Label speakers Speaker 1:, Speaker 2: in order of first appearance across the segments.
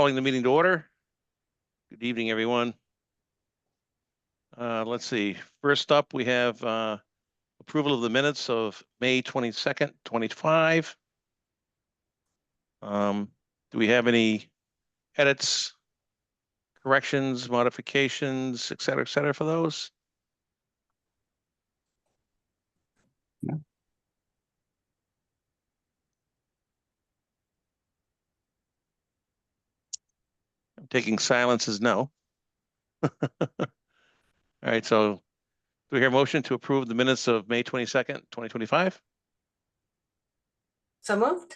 Speaker 1: calling the meeting to order. Good evening, everyone. Let's see. First up, we have approval of the minutes of May 22nd, 2025. Do we have any edits, corrections, modifications, et cetera, for those?
Speaker 2: No.
Speaker 1: I'm taking silence as no. All right, so do we hear a motion to approve the minutes of May 22nd, 2025?
Speaker 3: So moved.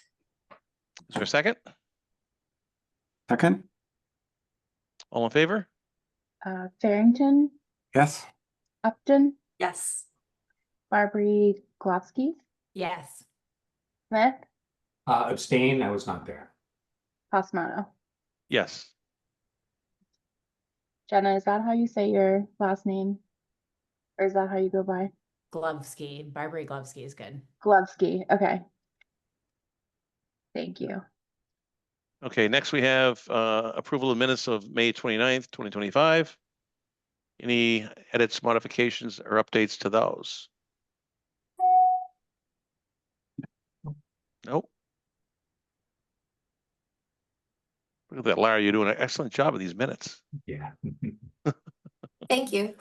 Speaker 1: Is there a second?
Speaker 2: Second?
Speaker 1: All in favor?
Speaker 4: Farrington,
Speaker 2: Yes.
Speaker 4: Upton,
Speaker 3: Yes.
Speaker 4: Barbary Glowski,
Speaker 3: Yes.
Speaker 4: Smith,
Speaker 5: Abstain, I was not there.
Speaker 4: Pasmano.
Speaker 1: Yes.
Speaker 4: Jenna, is that how you say your last name? Or is that how you go by?
Speaker 3: Glovsky, Barbary Glovsky is good.
Speaker 4: Glowski, okay. Thank you.
Speaker 1: Okay, next we have approval of minutes of May 29th, 2025. Any edits, modifications, or updates to those? Nope. Look at that, Larry, you're doing an excellent job of these minutes.
Speaker 5: Yeah.
Speaker 3: Thank you.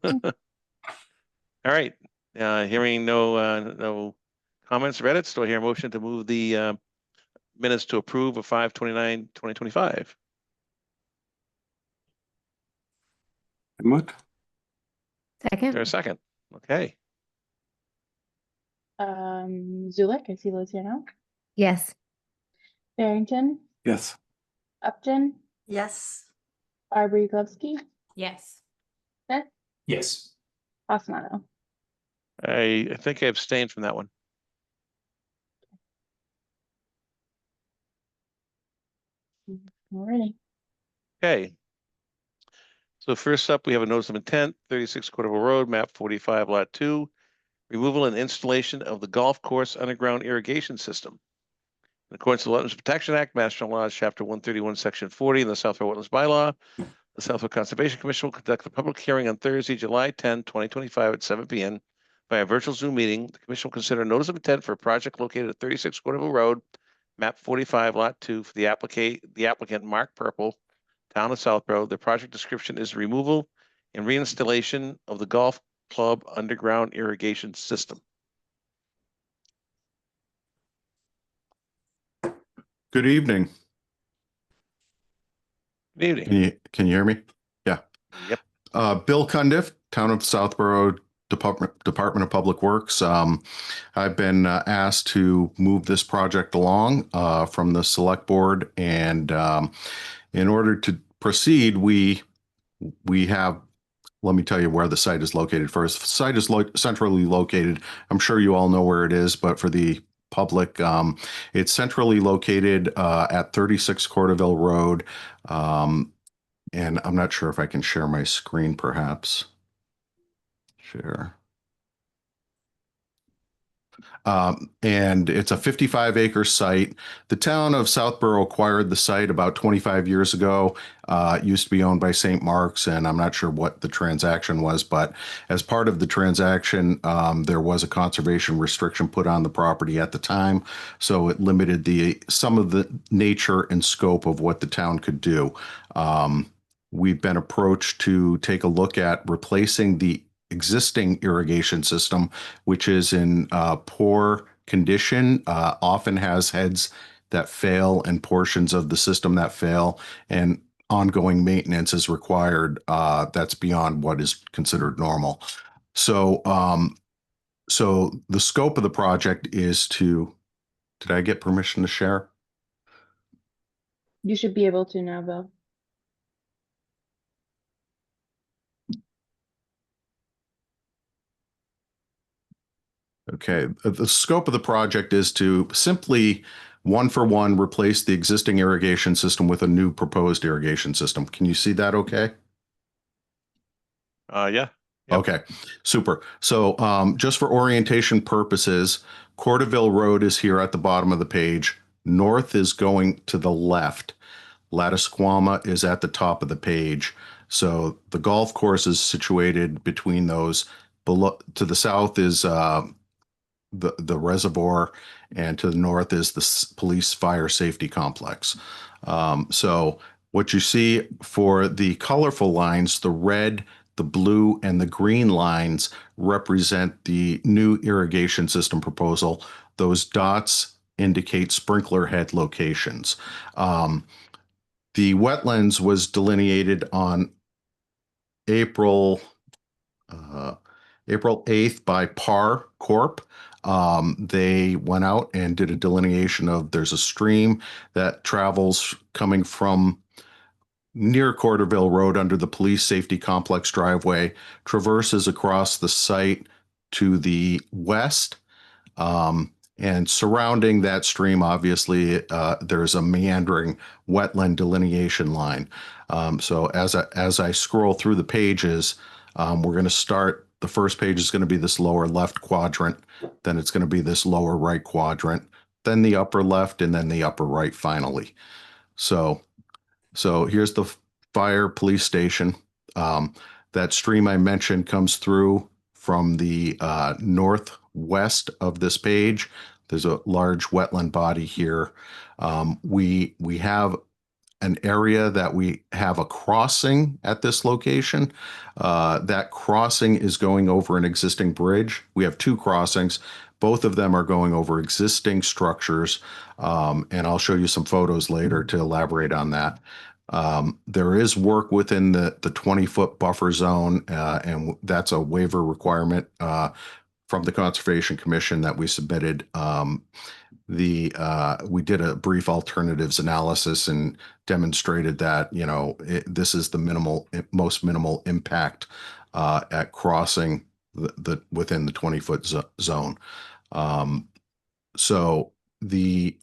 Speaker 1: All right, hearing no comments or edits, do I hear a motion to move the minutes to approve of 5/29/2025?
Speaker 2: Moved.
Speaker 1: Is
Speaker 6: Second.
Speaker 1: there a second? Okay,
Speaker 4: Zulik, I see Liz here now.
Speaker 6: Yes.
Speaker 4: Farrington,
Speaker 2: Yes.
Speaker 4: Upton,
Speaker 3: Yes.
Speaker 4: Barbary Glowski,
Speaker 3: Yes.
Speaker 4: Smith,
Speaker 5: Yes.
Speaker 4: Pasmano.
Speaker 1: I think I abstained from that one.
Speaker 4: Alrighty.
Speaker 1: Okay. So first up, we have a notice of intent, 36 Cordova Road, map 45, lot 2, removal and installation of the golf course underground irrigation system. In accordance with the Wetlands Protection Act, Mass General Laws, Chapter 131, Section 40, and the Southfield Wetlands Bylaw, the Southfield Conservation Commission will conduct a public hearing on Thursday, July 10, 2025 at 7 p.m. By a virtual Zoom meeting. The commission will consider a notice of intent for a project located at 36 Cordova Road, map 45, lot 2, for the applicant Mark Purple, Town of Southborough. The project description is removal and reinstallation of the golf club underground irrigation system.
Speaker 7: Good evening.
Speaker 1: Good evening.
Speaker 7: Can you hear me? Yeah.
Speaker 1: Yep.
Speaker 7: Bill Cundiff, Town of Southborough Department of Public Works. I've been asked to move this project along from the select board, and in order to proceed, we have. Let me tell you where the site is located first. The site is centrally located. I'm sure you all know where it is, but for the public, it's centrally located at 36 Cordoville Road. And I'm not sure if I can share my screen, perhaps. Share. And it's a 55-acre site. The town of Southborough acquired the site about 25 years ago. It used to be owned by St. Mark's, and I'm not sure what the transaction was, but as part of the transaction, there was a conservation restriction put on the property at the time. So it limited some of the nature and scope of what the town could do. We've been approached to take a look at replacing the existing irrigation system, which is in poor condition, often has heads that fail and portions of the system that fail, and ongoing maintenance is required. That's beyond what is considered normal. So, so the scope of the project is to, did I get permission to share?
Speaker 4: You should be able to now, Bill.
Speaker 7: Okay, the scope of the project is to simply one-for-one replace the existing irrigation system with a new proposed irrigation system. Can you see that okay?
Speaker 1: Yeah. Yep.
Speaker 7: Okay, super. So just for orientation purposes, Cordoville Road is here at the bottom of the page. North is going to the left. Lattisquama is at the top of the page. So the golf course is situated between those. Below to the south is the reservoir, and to the north is the police fire safety complex. So what you see for the colorful lines, the red, the blue, and the green lines represent the new irrigation system proposal. Those dots indicate sprinkler head locations. The wetlands was delineated on April 8th by PAR Corp. They went out and did a delineation of there's a stream that travels coming from near Corderville Road under the police safety complex driveway, traverses across the site to the west. And surrounding that stream, obviously, there's a meandering wetland delineation line. So as I scroll through the pages, we're going to start. The first page is going to be this lower left quadrant. Then it's going to be this lower right quadrant. Then the upper left, and then the upper right finally. So here's the fire police station. That stream I mentioned comes through from the northwest of this page. There's a large wetland body here. We have an area that we have a crossing at this location. That crossing is going over an existing bridge. We have two crossings. Both of them are going over existing structures. And I'll show you some photos later to elaborate on that. There is work within the 20-foot buffer zone, and that's a waiver requirement from the Conservation Commission that we submitted. We did a brief alternatives analysis and demonstrated that, this is the most minimal impact at crossing the within the 20-foot zone. So the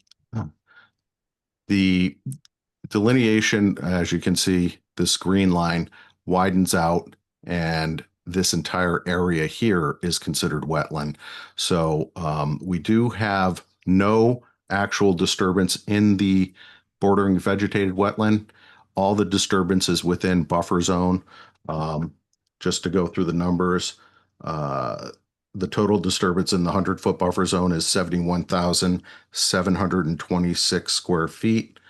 Speaker 7: delineation, as you can see, this green line widens out, and this entire area here is considered wetland. So we do have no actual disturbance in the bordering vegetated wetland. All the disturbances within buffer zone. Just to go through the numbers, the total disturbance in the 100-foot buffer zone is 71,726 square feet.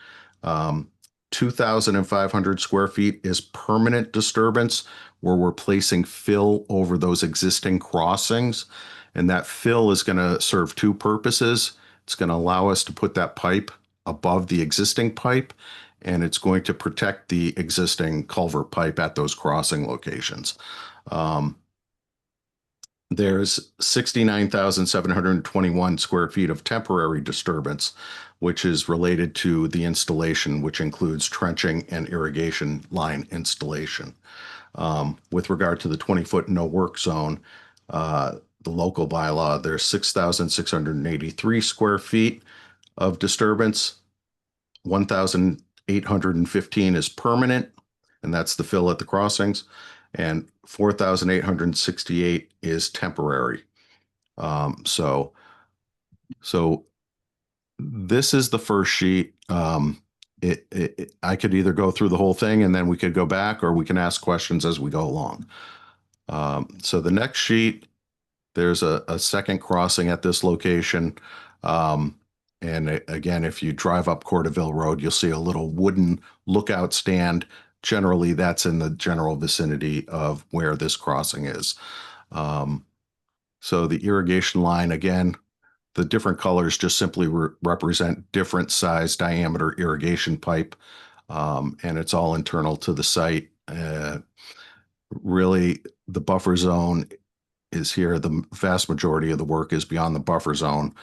Speaker 7: 2,500 square feet is permanent disturbance, where we're placing fill over those existing crossings. And that fill is going to serve two purposes. It's going to allow us to put that pipe above the existing pipe, and it's going to protect the existing culvert pipe at those crossing locations. There's 69,721 square feet of temporary disturbance, which is related to the installation, which includes trenching and irrigation line installation. With regard to the 20-foot no work zone, the local bylaw, there's 6,683 square feet of disturbance. 1,815 is permanent, and that's the fill at the crossings, and 4,868 is temporary. So this is the first sheet. I could either go through the whole thing and then we could go back, or we can ask questions as we go along. So the next sheet, there's a second crossing at this location. And again, if you drive up Corderville Road, you'll see a little wooden lookout stand. Generally, that's in the general vicinity of where this crossing is. So the irrigation line, again, the different colors just simply represent different size diameter irrigation pipe. And it's all internal to the site. Really, the buffer zone is here. The vast majority of the work is beyond the buffer zone,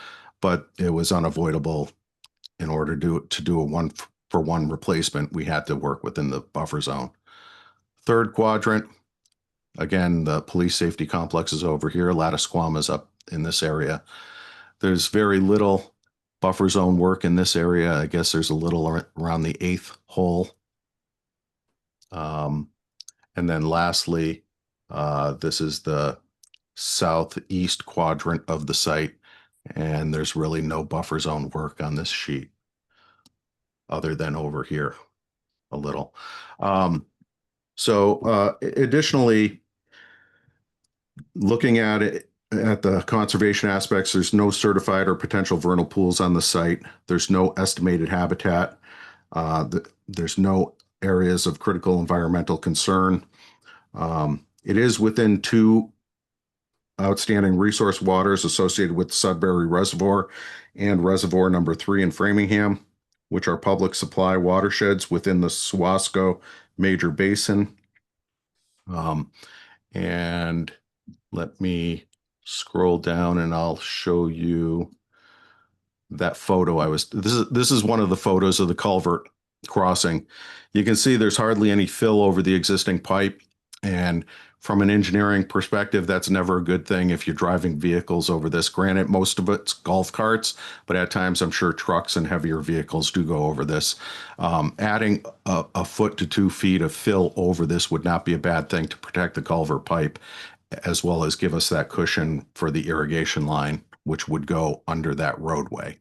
Speaker 7: but it was unavoidable. In order to do a 1-for-1 replacement, we had to work within the buffer zone. Third quadrant, again, the police safety complex is over here. Lattisquama is up in this area. There's very little buffer zone work in this area. I guess there's a little around the 8th hole. And then lastly, this is the southeast quadrant of the site, and there's really no buffer zone work on this sheet other than over here. a little. Additionally, looking at it at the conservation aspects, there's no certified or potential vernal pools on the site. There's no estimated habitat. There's no areas of critical environmental concern. It is within 2 outstanding resource waters associated with Sudbury Reservoir and Reservoir number 3 in Framingham, which are public supply watersheds within the Suwasco Major Basin. And let me scroll down and I'll show you that photo this is one of the photos of the culvert crossing. You can see there's hardly any fill over the existing pipe, and from an engineering perspective, that's never a good thing if you're driving vehicles over this. Granted, most of it's golf carts, but at times I'm sure trucks and heavier vehicles do go over this. Adding a foot to 2 feet of fill over this would not be a bad thing to protect the culvert pipe, as well as give us that cushion for the irrigation line, which would go under that roadway.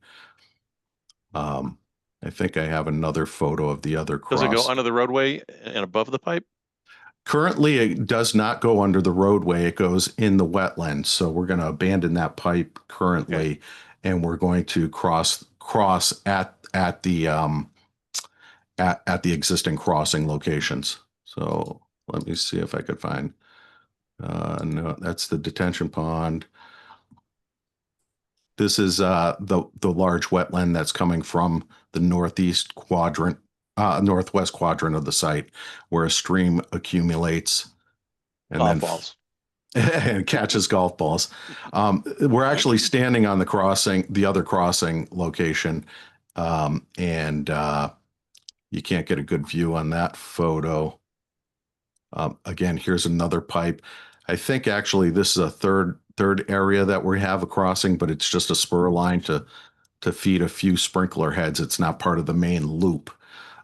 Speaker 7: I think I have another photo of the other cross.
Speaker 1: Does it go under the roadway and above the pipe?
Speaker 7: Currently, it does not go under the roadway. It goes in the wetlands. So we're going to abandon that pipe currently, and we're going to cross at the existing crossing locations. So let me see if I could find. No, that's the detention pond. This is the large wetland that's coming from the northwest quadrant of the site, where a stream accumulates and
Speaker 1: Golf
Speaker 7: then
Speaker 1: balls.
Speaker 7: and catches golf balls. We're actually standing on the other crossing location, and you can't get a good view on that photo. Again, here's another pipe. I think actually this is a third area that we have a crossing, but it's just a spur line to feed a few sprinkler heads. It's not part of the main loop.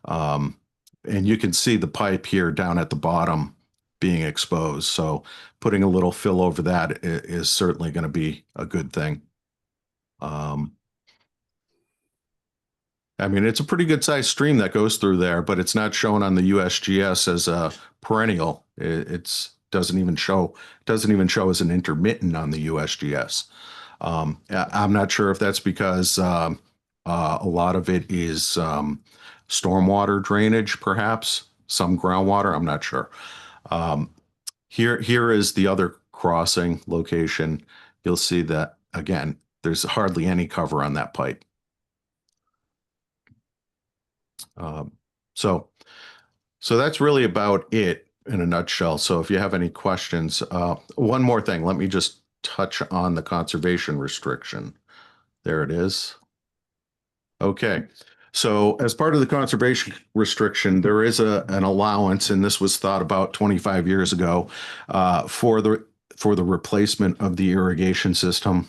Speaker 7: And you can see the pipe here down at the bottom being exposed. So putting a little fill over that is certainly going to be a good thing. I mean, it's a pretty good sized stream that goes through there, but it's not shown on the USGS as a perennial. It doesn't even show as an intermittent on the USGS. I'm not sure if that's because a lot of it is stormwater drainage, perhaps some groundwater. I'm not sure. Here is the other crossing location. You'll see that again, there's hardly any cover on that pipe. So that's really about it in a nutshell. So if you have any questions, one more thing, let me just touch on the conservation restriction. There it is. Okay. So as part of the conservation restriction, there is an allowance, and this was thought about 25 years ago, for the replacement of the irrigation system.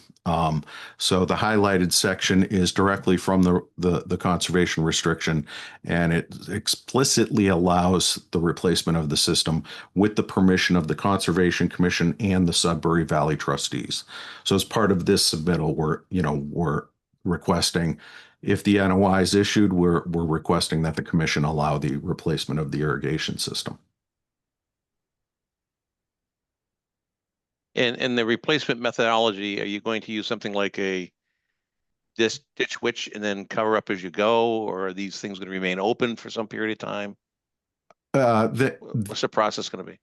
Speaker 7: So the highlighted section is directly from the conservation restriction, and it explicitly allows the replacement of the system with the permission of the Conservation Commission and the Sudbury Valley trustees. So as part of this submittal, we're requesting, if the NOI is issued, we're requesting that the commission allow the replacement of the irrigation system.
Speaker 1: And the replacement methodology, are you going to use something like a ditch witch and then cover up as you go, or are these things going to remain open for some period of time? What's the process going to be?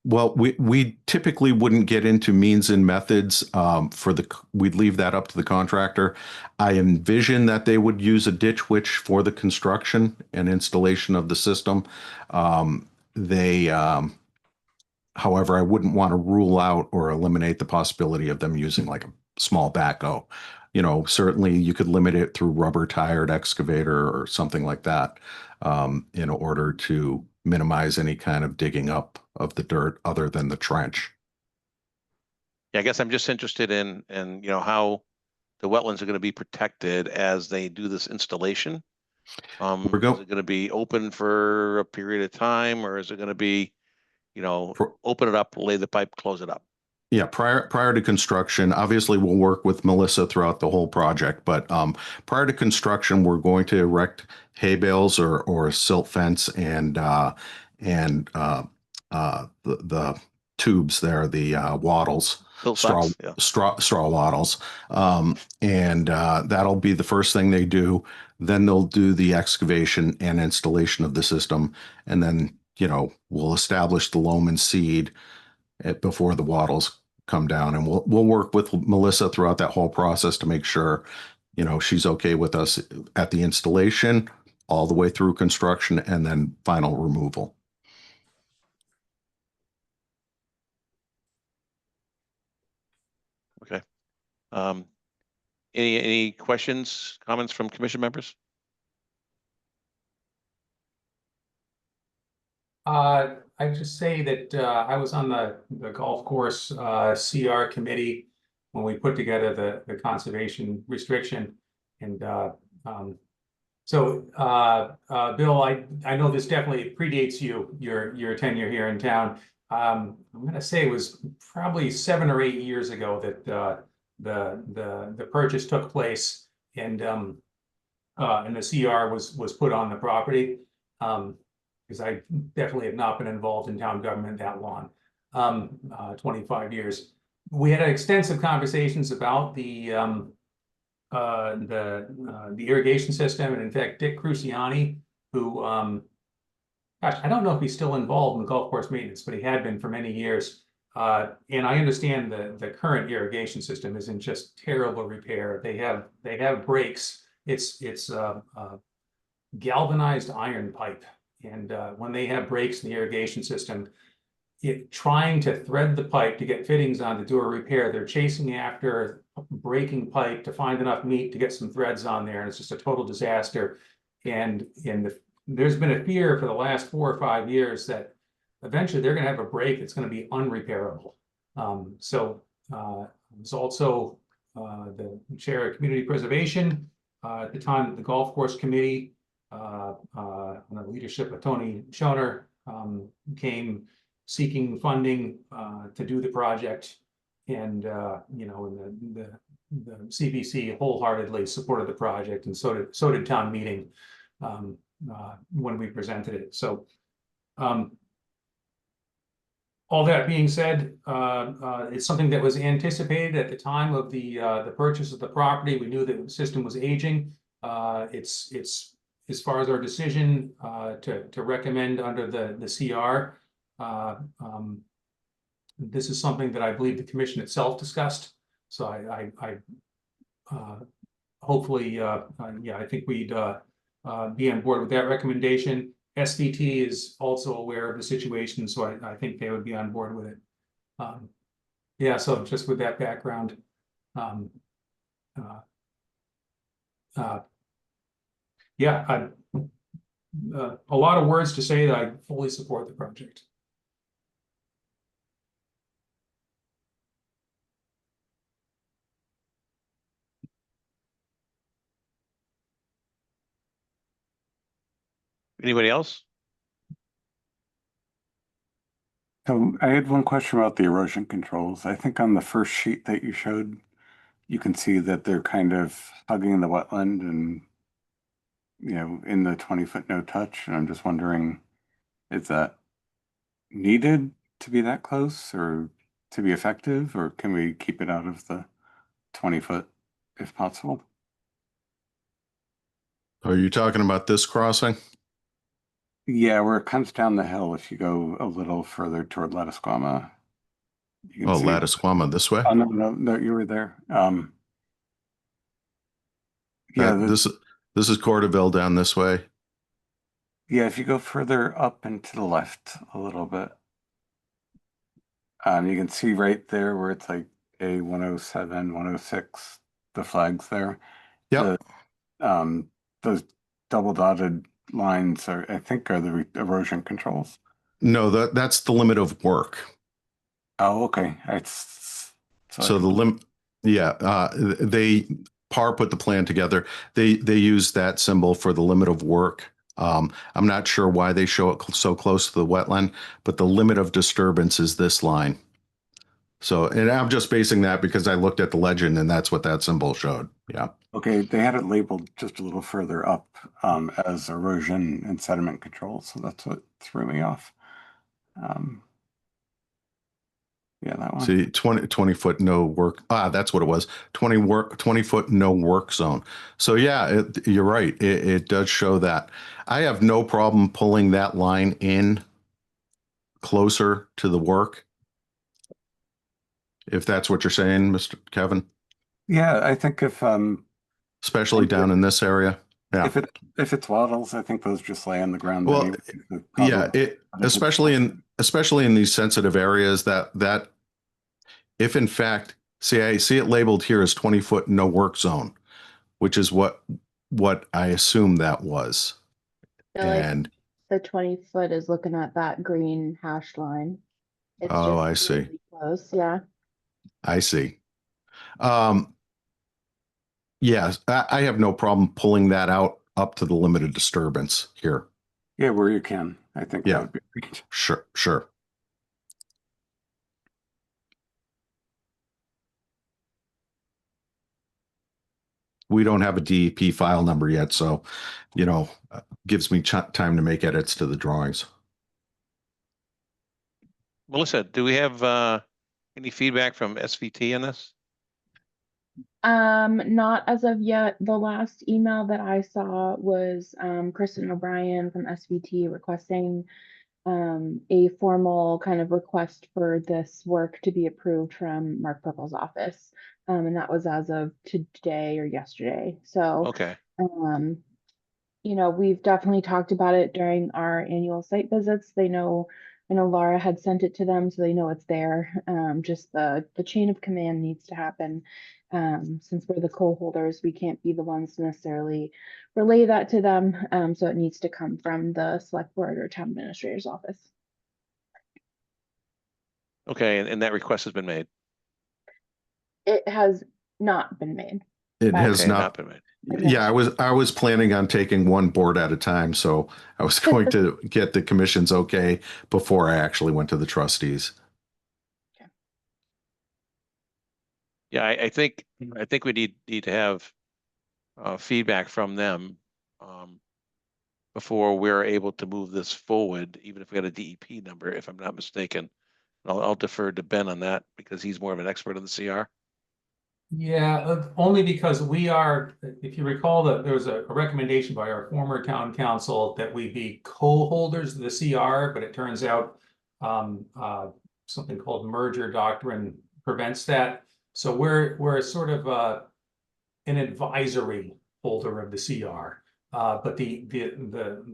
Speaker 7: Well, we typically wouldn't get into means and methods we'd leave that up to the contractor. I envision that they would use a ditch witch for the construction and installation of the system. However, I wouldn't want to rule out or eliminate the possibility of them using like a small backhoe. Certainly you could limit it through rubber tired excavator or something like that, in order to minimize any kind of digging up of the dirt other than the trench.
Speaker 1: Yeah, I guess I'm just interested in how the wetlands are going to be protected as they do this installation. Is it going to be open for a period of time, or is it going to be, open it up, lay the pipe, close it up?
Speaker 7: Yeah, prior to construction, obviously we'll work with Melissa throughout the whole project, but prior to construction, we're going to erect hay bales or silt fence and the tubes there, the wattles,
Speaker 1: Built
Speaker 7: straw
Speaker 1: box, yeah.
Speaker 7: straw wattles, and that'll be the first thing they do. Then they'll do the excavation and installation of the system, and then we'll establish the loam and seed before the wattles come down, and we'll work with Melissa throughout that whole process to make sure she's okay with us at the installation all the way through construction and then final removal.
Speaker 1: Okay. Any questions, comments from commission members?
Speaker 5: I just say that I was on the golf course CR committee when we put together the conservation restriction. And so Bill, I know this definitely predates your tenure here in town. I'm going to say it was probably 7 or 8 years ago that the purchase took place, and the CR was put on the property. Because I definitely have not been involved in town government that long, 25 years. We had extensive conversations about the irrigation system, and in fact, Dick Cruciani, who, gosh, I don't know if he's still involved in the golf course maintenance, but he had been for many years. And I understand the current irrigation system is in just terrible repair. They have breaks. It's galvanized iron pipe. And when they have breaks in the irrigation system, trying to thread the pipe to get fittings on to do a repair, they're chasing after breaking pipe to find enough meat to get some threads on there, and it's just a total disaster. And there's been a fear for the last 4 or 5 years that eventually they're going to have a break that's going to be unrepairable. There's also the chair of community preservation at the time that the golf course committee, under the leadership of Tony Schoner, came seeking funding to do the project, and the CBC wholeheartedly supported the project, and so did town meeting when we presented it. So all that being said, it's something that was anticipated at the time of the purchase of the property. We knew that the system was aging. It's as far as our decision to recommend under the CR, this is something that I believe the commission itself discussed. So I hopefully, I think we'd be on board with that recommendation. SVT is also aware of the situation, so I think they would be on board with it. So just with that background, a lot of words to say that I fully support the project.
Speaker 1: Anybody else?
Speaker 2: So I had one question about the erosion controls. I think on the first sheet that you showed, you can see that they're kind of hugging the wetland and, in the 20-foot no touch. And I'm just wondering, is that needed to be that close or to be effective, or can we keep it out of the 20-foot if possible?
Speaker 7: Are you talking about this crossing?
Speaker 2: Yeah, where it comes down the hill, if you go a little further toward Lattisquama.
Speaker 7: Oh, Lattisquama this way?
Speaker 2: Oh, no, you were there.
Speaker 7: This is Cordoville down this way.
Speaker 2: Yeah, if you go further up and to the left a little bit, you can see right there where it's like A107, 106, the flags there.
Speaker 7: Yep.
Speaker 2: Those double dotted lines are the erosion controls.
Speaker 7: No, that's the limit of work.
Speaker 2: Oh, okay.
Speaker 7: So the limit, they PAR put the plan together. They use that symbol for the limit of work. I'm not sure why they show it so close to the wetland, but the limit of disturbance is this line. So, and I'm just basing that because I looked at the legend and that's what that symbol showed. Yeah.
Speaker 2: Okay, they had it labeled just a little further up as erosion and sediment control, so that's what threw me off. Yeah, that one.
Speaker 7: See, 20 foot no work. That's what it was. 20 foot no work zone. So yeah, you're right. It does show that. I have no problem pulling that line in closer to the work. If that's what you're saying, Mr. Kevin,
Speaker 2: Yeah, I think
Speaker 7: especially down in this area. Yeah.
Speaker 2: if it's wattles, I think those just lay on the ground.
Speaker 7: Well,
Speaker 2: anyway,
Speaker 7: yeah,
Speaker 2: probably.
Speaker 7: especially in these sensitive areas that if in fact, see, I see it labeled here as 20 foot no work zone, which is what I assume that was.
Speaker 4: feel like
Speaker 7: And
Speaker 4: the 20 foot is looking at that green hash line. It's
Speaker 7: Oh,
Speaker 4: just
Speaker 7: I see.
Speaker 4: really close. Yeah.
Speaker 7: I see. Yes, I have no problem pulling that out up to the limited disturbance here.
Speaker 2: Yeah, where you can. I think
Speaker 7: Yeah.
Speaker 2: that would be great.
Speaker 7: Sure. We don't have a DEP file number yet, so, gives me time to make edits to the drawings.
Speaker 1: Melissa, do we have any feedback from SVT on this?
Speaker 4: Not as of yet. The last email that I saw was Kristen O'Brien from SVT requesting a formal kind of request for this work to be approved from Mark Purple's office. And that was as of today or yesterday. So,
Speaker 1: Okay.
Speaker 4: we've definitely talked about it during our annual site visits. I know Laura had sent it to them, so they know it's there. Just the chain of command needs to happen. Since we're the co-holders, we can't be the ones to necessarily relay that to them. So it needs to come from the select board or town administrator's office.
Speaker 1: Okay, and that request has been made.
Speaker 4: It has not been made.
Speaker 7: It has
Speaker 1: Okay,
Speaker 7: not.
Speaker 1: been made.
Speaker 7: Yeah, I was planning on taking one board at a time, so I was going to get the commission's okay before I actually went to the trustees.
Speaker 1: Yeah, I think we need to have feedback from them before we're able to move this forward, even if we had a DEP number, if I'm not mistaken. I'll defer to Ben on that because he's more of an expert on the CR.
Speaker 5: Yeah, only because we are, if you recall, that there was a recommendation by our former town council that we be co-holders of the CR, but it turns out something called merger doctrine prevents that. So we're sort of an advisory holder of the CR, but the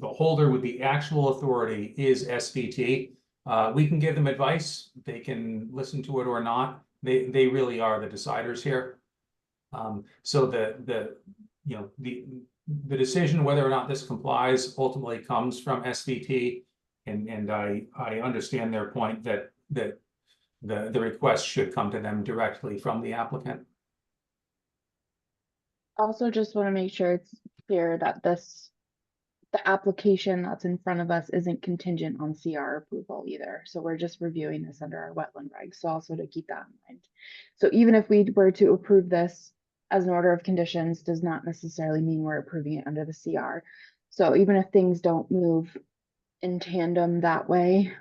Speaker 5: holder with the actual authority is SVT. We can give them advice; they can listen to it or not. They really are the deciders here. So the decision whether or not this complies ultimately comes from SVT, and I understand their point that the request should come to them directly from the applicant.
Speaker 4: Also, just want to make sure it's clear that the application that's in front of us isn't contingent on CR approval either. So we're just reviewing this under our wetland regs. So also to keep that in mind. So even if we were to approve this as an order of conditions, does not necessarily mean we're approving it under the CR. So even if things don't move in tandem that way,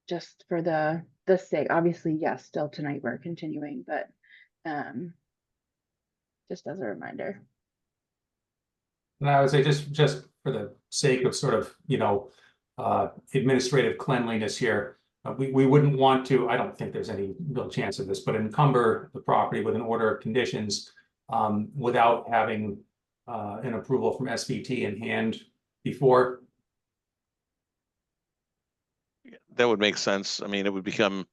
Speaker 4: just for the sake, obviously, yes, still tonight we're continuing, but just as a reminder.
Speaker 5: And I would say just for the sake of sort of, administrative cleanliness here, we wouldn't want to, I don't think there's any real chance of this, but encumber the property with an order of conditions without having an approval from SVT in hand before.
Speaker 1: That would make sense. I mean, it would become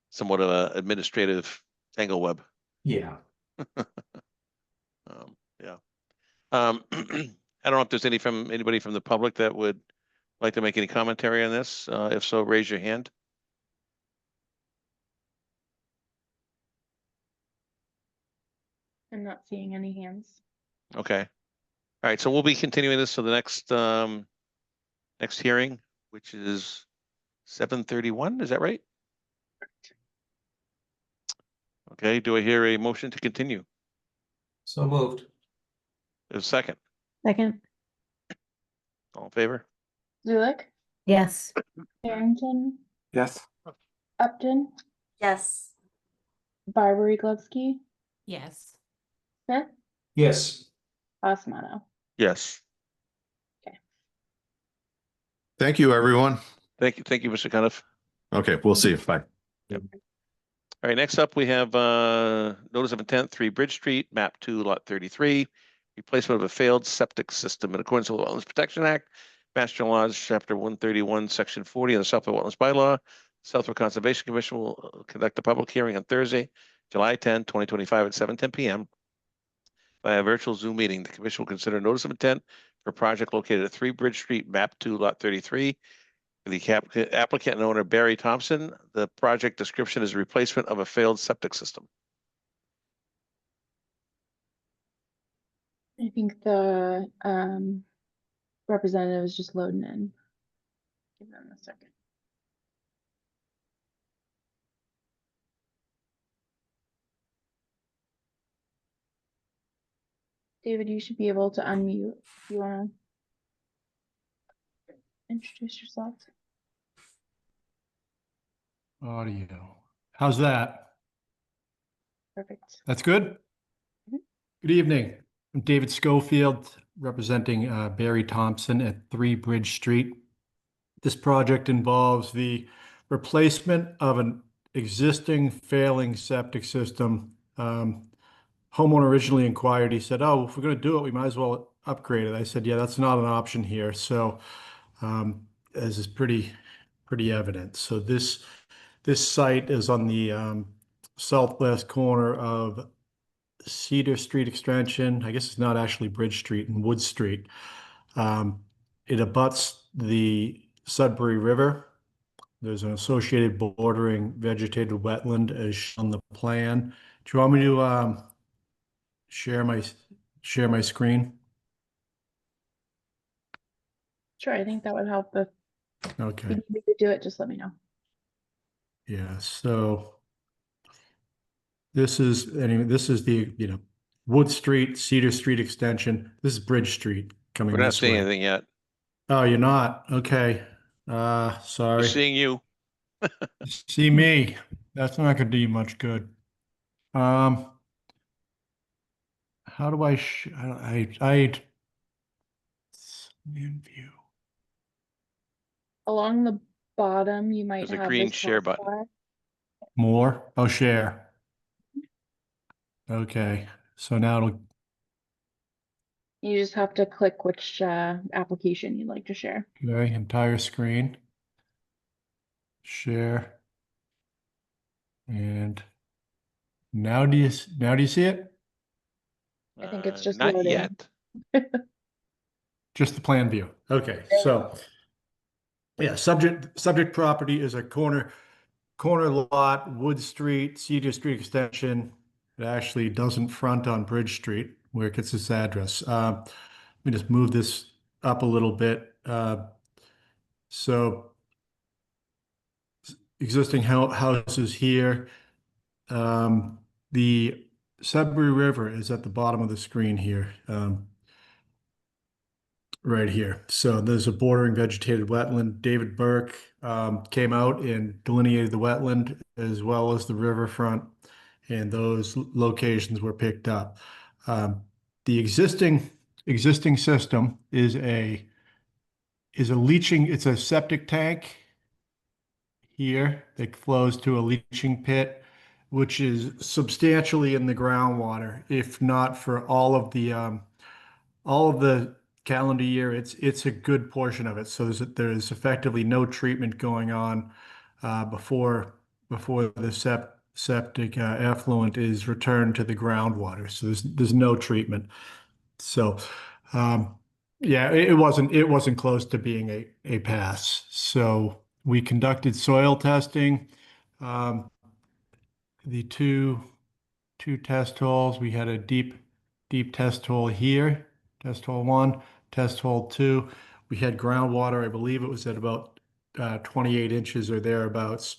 Speaker 1: somewhat of an administrative tangle web.
Speaker 5: Yeah.
Speaker 1: Yeah. I don't know if there's anybody from the public that would like to make any commentary on this. If so, raise your hand.
Speaker 4: I'm not seeing any hands.
Speaker 1: Okay. All right. So we'll be continuing this to the next hearing, which is 7:31. Is that right? Okay, do I hear a motion to continue?
Speaker 5: So moved.
Speaker 1: There's a second.
Speaker 4: Second,
Speaker 1: All in favor?
Speaker 4: Zulik,
Speaker 3: Yes.
Speaker 4: Harrington,
Speaker 2: Yes.
Speaker 4: Upton,
Speaker 3: Yes.
Speaker 4: Barbary Glowski,
Speaker 3: Yes.
Speaker 4: Smith,
Speaker 5: Yes.
Speaker 4: Osmanno.
Speaker 1: Yes.
Speaker 7: Thank you, everyone.
Speaker 1: Thank you, Mr. Cuniff.
Speaker 7: Okay, we'll see you. Bye.
Speaker 1: All right, next up, we have notice of intent, 3 Bridge Street, map 2, lot 33. Replacement of a failed septic system in accordance with the Wetlands Protection Act, Mass General Laws, Chapter 131, Section 40 of the Southwood Wetlands Bylaw. Southwood Conservation Commission will conduct a public hearing on Thursday, July 10, 2025 at 7:10 p.m. By a virtual Zoom meeting. The commission will consider notice of intent for a project located at 3 Bridge Street, map 2, lot 33. The applicant and owner Barry Thompson. The project description is a replacement of a failed septic system.
Speaker 4: I think the representative is just loading in. Give them a second. David, you should be able to unmute if you want to introduce yourself.
Speaker 6: Audio. How's that?
Speaker 4: Perfect.
Speaker 6: That's good?
Speaker 4: Mhm.
Speaker 6: Good evening. I'm David Schofield, representing Barry Thompson at 3 Bridge Street. This project involves the replacement of an existing failing septic system. Homeowner originally inquired, he said, oh, if we're going to do it, we might as well upgrade it. I said, yeah, that's not an option here. So as is pretty evident. So this site is on the southwest corner of Cedar Street Extension. I guess it's not actually Bridge Street and Wood Street. It abuts the Sudbury River. There's an associated bordering vegetated wetland as shown on the plan. Do you want me to share my screen?
Speaker 4: Sure, I think that would help. If
Speaker 6: Okay.
Speaker 4: you need me to do it, just let me know.
Speaker 6: Yeah, so this is the Wood Street, Cedar Street extension. This is Bridge Street coming
Speaker 1: We're not
Speaker 6: this
Speaker 1: seeing
Speaker 6: way.
Speaker 1: anything yet.
Speaker 6: Oh, you're not? Okay.
Speaker 1: We're
Speaker 6: Sorry.
Speaker 1: seeing you.
Speaker 6: See me. That's not gonna do you much good. How do I in view.
Speaker 4: Along the bottom, you might
Speaker 1: There's a
Speaker 4: have
Speaker 1: green
Speaker 4: this
Speaker 1: share
Speaker 4: taskbar.
Speaker 1: button.
Speaker 6: More? Oh, share. Okay, so now it'll,
Speaker 4: You just have to click which application you'd like to share.
Speaker 6: okay, entire screen. Share. And now do you see it?
Speaker 4: I think it's just
Speaker 1: Not
Speaker 4: loading.
Speaker 1: yet.
Speaker 6: Just the plan view. Okay, so yeah, subject property is a corner lot, Wood Street, Cedar Street extension. It actually doesn't front on Bridge Street where it gets its address. Let me just move this up a little bit. So existing houses here. The Sudbury River is at the bottom of the screen here. Right here. So there's a bordering vegetated wetland. David Burke came out and delineated the wetland as well as the riverfront, and those locations were picked up. The existing system is a leaching. It's a septic tank here that flows to a leaching pit, which is substantially in the groundwater, if not for all of the calendar year, it's a good portion of it. So there's effectively no treatment going on before the septic effluent is returned to the groundwater. So there's no treatment. So yeah, it wasn't close to being a pass. So we conducted soil testing. The two test holes. We had a deep test hole here. Test hole 1, test hole 2. We had groundwater, I believe it was at about 28 inches or thereabouts.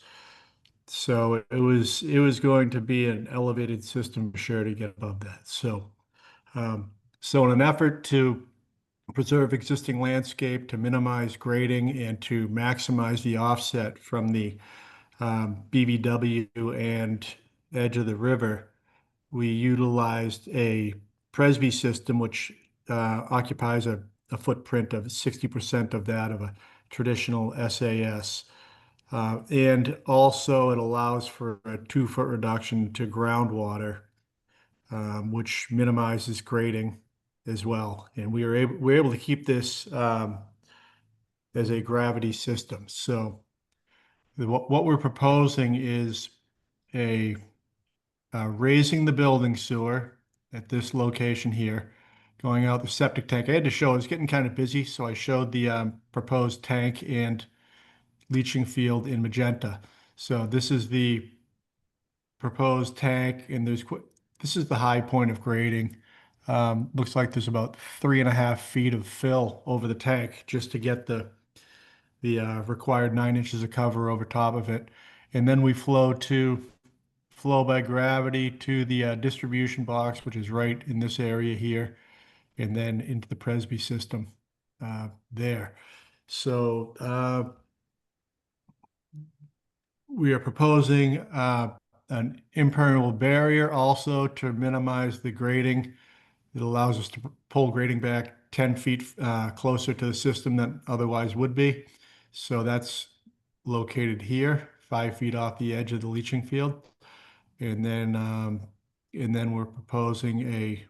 Speaker 6: So it was going to be an elevated system for sure to get above that. So in an effort to preserve existing landscape, to minimize grading, and to maximize the offset from the BVW and edge of the river, we utilized a Presby system, which occupies a footprint of 60% of that of a traditional SAS. And also it allows for a 2-foot reduction to groundwater, which minimizes grading as well. And we're able to keep this as a gravity system. So what we're proposing is raising the building sewer at this location here, going out the septic tank. I had to show, it's getting kind of busy, so I showed the proposed tank and leaching field in magenta. So this is the proposed tank, and this is the high point of grading. Looks like there's about 3.5 feet of fill over the tank just to get the required 9 inches of cover over top of it. And then we flow by gravity to the distribution box, which is right in this area here, and then into the Presby system there. So we are proposing an impermeable barrier also to minimize the grading. It allows us to pull grading back 10 feet closer to the system than otherwise would be. So that's located here, 5 feet off the edge of the leaching field. And then we're proposing a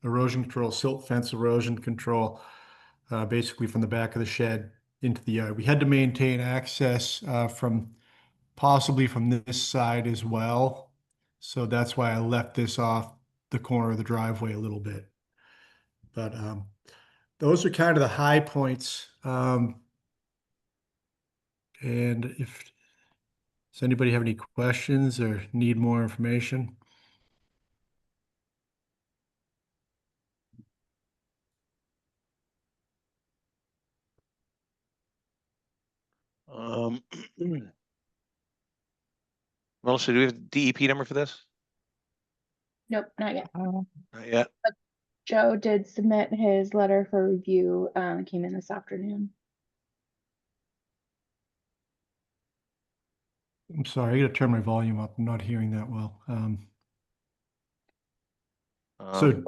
Speaker 6: erosion control, silt fence erosion control, basically from the back of the shed into the yard. We had to maintain access possibly from this side as well. So that's why I left this off the corner of the driveway a little bit. But those are kind of the high points. And does anybody have any questions or need more information?
Speaker 1: Melissa, do we have a DEP number for this?
Speaker 4: Nope, not yet.
Speaker 1: Not yet.
Speaker 4: Joe did submit his letter for review, came in this afternoon.
Speaker 6: I'm sorry, I gotta turn my volume up. I'm not hearing that well. So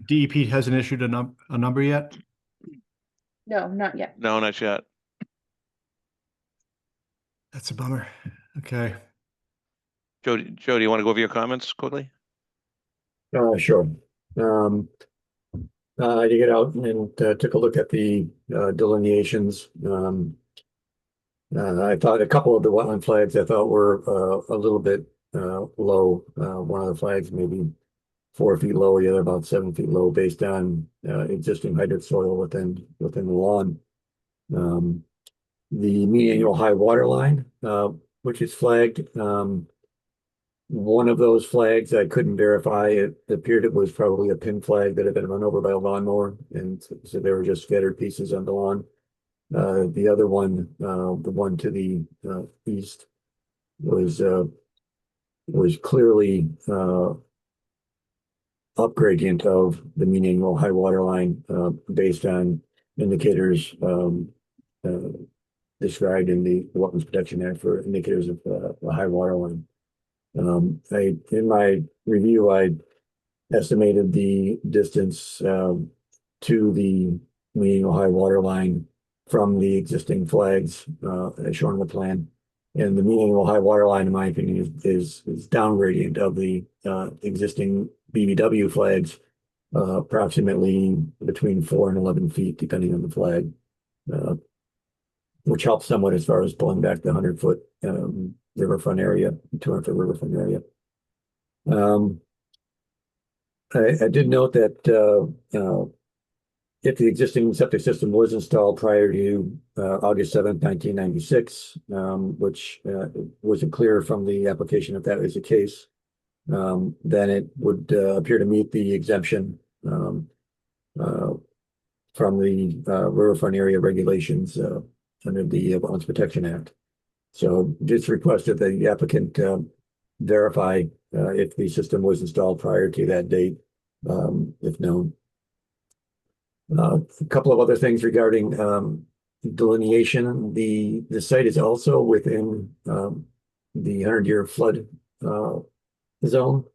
Speaker 6: DEP hasn't issued a number yet?
Speaker 4: No, not yet.
Speaker 1: No, not yet.
Speaker 6: That's a bummer. Okay.
Speaker 1: Joe, do you want to go over your comments quickly?
Speaker 8: Sure. I did get out and took a look at the delineations. I thought a couple of the wetland flags I thought were a little bit low. One of the flags maybe 4 feet low, the other about 7 feet low, based on existing hydrate soil within the lawn. The mean annual high water line, which is flagged. One of those flags I couldn't verify. It appeared it was probably a pin flag that had been run over by a lawnmower, and so they were just scattered pieces on the lawn. The other one, the one to the east, was clearly up gradient of the mean annual high water line, based on indicators described in the Wetlands Protection Act for indicators of a high water line. In my review, I estimated the distance to the mean annual high water line from the existing flags as shown on the plan. And the mean annual high water line, in my opinion, is down gradient of the existing BVW flags, approximately between 4 and 11 feet, depending on the flag, which helps somewhat as far as pulling back the 100-foot riverfront area, 200-foot riverfront area. I did note that if the existing septic system was installed prior to August 7th, 1996, which wasn't clear from the application if that is the case, then it would appear to meet the exemption from the riverfront area regulations under the Wetlands Protection Act. So just requested that the applicant verify if the system was installed prior to that date, if known. A couple of other things regarding delineation. The site is also within the 100-year flood zone.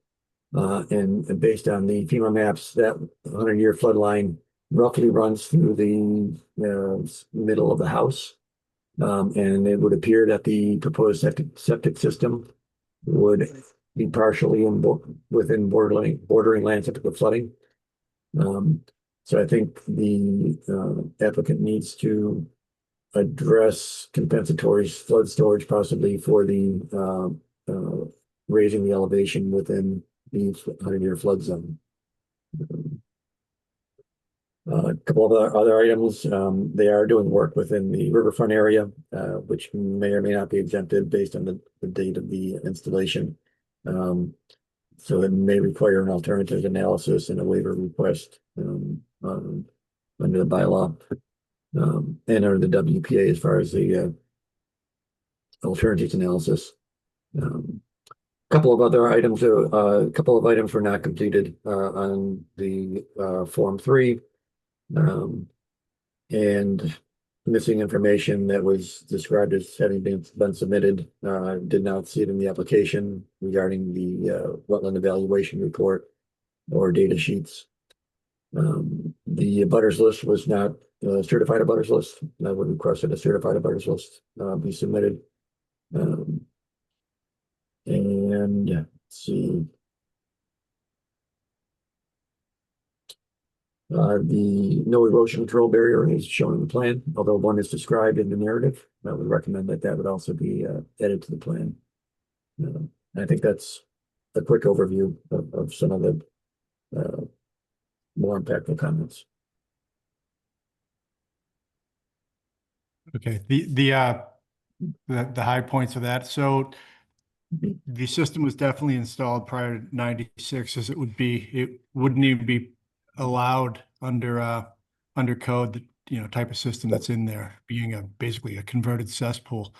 Speaker 8: And based on the FEMA maps, that 100-year flood line roughly runs through the middle of the house. And it would appear that the proposed septic system would be partially within bordering land septic flooding. So I think the applicant needs to address compensatory flood storage possibly for the raising the elevation within the 100-year flood zone. A couple of other items, they are doing work within the riverfront area, which may or may not be exempted based on the date of the installation. So it may require an alternative analysis and a waiver request under the bylaw and under the WPA as far as the alternatives analysis. Couple of other items, a couple of items were not completed on the Form 3. And missing information that was described as having been submitted. Did not see it in the application regarding the wetland evaluation report or data sheets. The abutters list was not certified abutters list. I would request that a certified abutters list be submitted. And let's see. The no erosion control barrier is shown in the plan, although one is described in the narrative. I would recommend that that would also be added to the plan. I think that's a quick overview of some of the more impactful comments.
Speaker 6: Okay, the high points of that. So the system was definitely installed prior to 96, as it wouldn't even be allowed under code, the type of system that's in there, being basically a converted cesspool.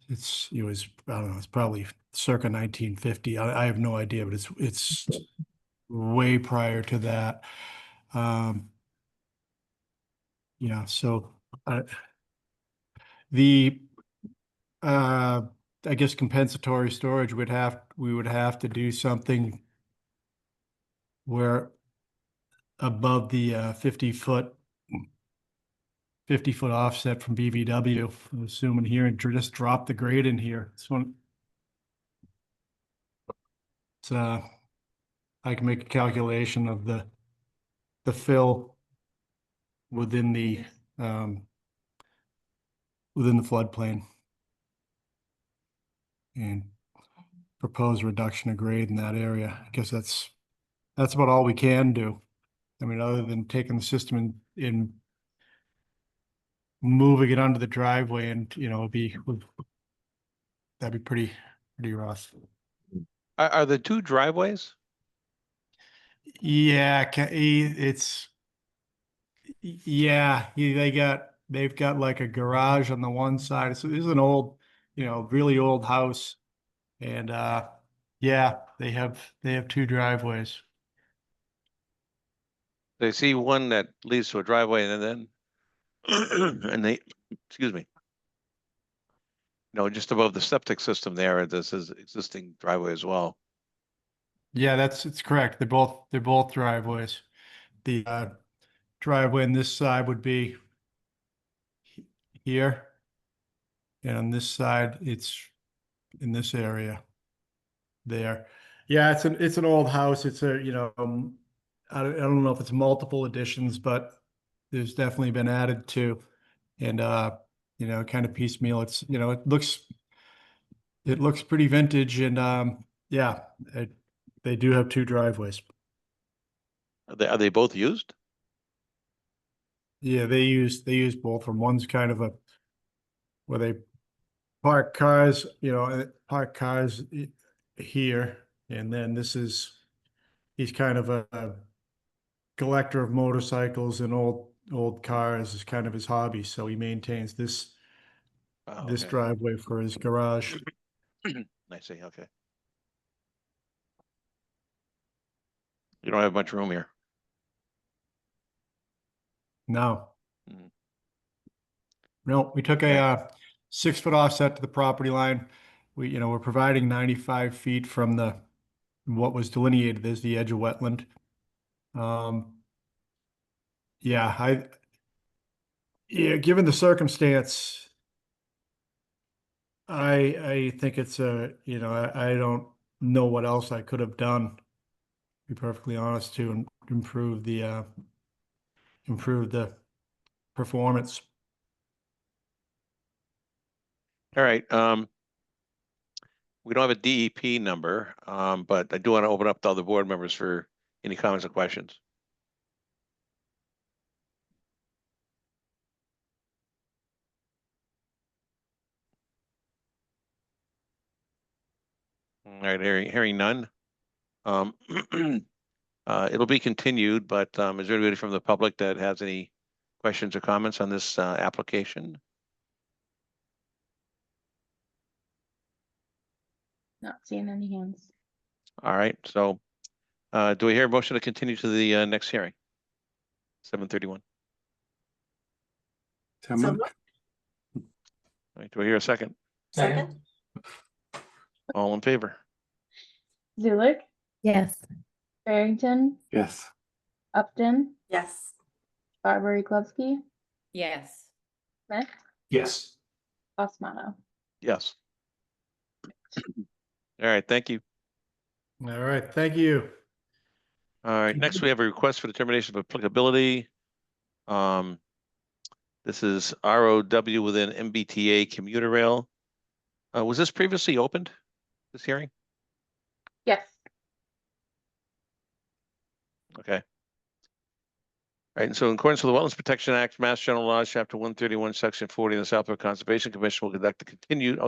Speaker 6: It was, I don't know, it's probably circa 1950. I have no idea, but it's way prior to that. Yeah, so I guess compensatory storage we would have to do something where above the 50-foot offset from BVW, I'm assuming here, and just drop the grade in here. I can make a calculation of the fill within the floodplain and propose reduction of grade in that area. I guess that's about all we can do. I mean, other than taking the system and moving it onto the driveway, and that'd be pretty rough.
Speaker 1: Are the two driveways?
Speaker 6: Yeah, they've got like a garage on the one side. So this is an old, really old house, and yeah, they have two driveways.
Speaker 1: They see one that leads to a driveway and then excuse me. Just above the septic system there, this is existing driveway as well.
Speaker 6: Yeah, it's correct. They're both driveways. The driveway on this side would be here, and on this side, it's in this area there. Yeah, it's an old house. It's a, I don't know if it's multiple additions, but there's definitely been added to, and kind of piecemeal. It's, it looks pretty vintage, and yeah, they do have two driveways.
Speaker 1: Are they both used?
Speaker 6: Yeah, they use both from one's kind of where they park cars, here, and then he's kind of a collector of motorcycles and old cars is kind of his hobby. So he maintains this
Speaker 1: Oh,
Speaker 6: this
Speaker 1: okay.
Speaker 6: driveway for his garage.
Speaker 1: I see, okay. You don't have much room here.
Speaker 6: No.
Speaker 1: Mhm.
Speaker 6: No, we took a
Speaker 1: Okay.
Speaker 6: 6 foot offset to the property line. We're providing 95 feet from what was delineated as the edge of wetland. Yeah, given the circumstance, I think it's I don't know what else I could have done, to be perfectly honest, to improve the performance.
Speaker 1: All right, we don't have a DEP number, but I do want to open up to other board members for any comments or questions. All right, hearing none. It'll be continued, but is there anybody from the public that has any questions or comments on this application?
Speaker 4: Not seeing any hands.
Speaker 1: All right, so do we hear a motion to continue to the next hearing? 7:31.
Speaker 2: So
Speaker 3: So
Speaker 2: moved.
Speaker 1: All right, do I hear a second?
Speaker 3: Second?
Speaker 1: All in favor?
Speaker 4: Zulik,
Speaker 3: Yes.
Speaker 4: Barrington,
Speaker 2: Yes.
Speaker 4: Upton,
Speaker 3: Yes.
Speaker 4: Barbary Glevsky,
Speaker 3: Yes.
Speaker 4: Smith,
Speaker 5: Yes.
Speaker 4: Osmano.
Speaker 1: Yes. All right, thank you.
Speaker 6: All right, thank you.
Speaker 1: All right, next we have a request for determination of applicability. This is ROW within MBTA commuter rail. Was this previously opened, this hearing?
Speaker 4: Yes.
Speaker 1: Okay. All right, and so in accordance with the Wetlands Protection Act, Mass General Laws, Chapter 131, Section 40, and the Southwick Conservation Commission will conduct a continued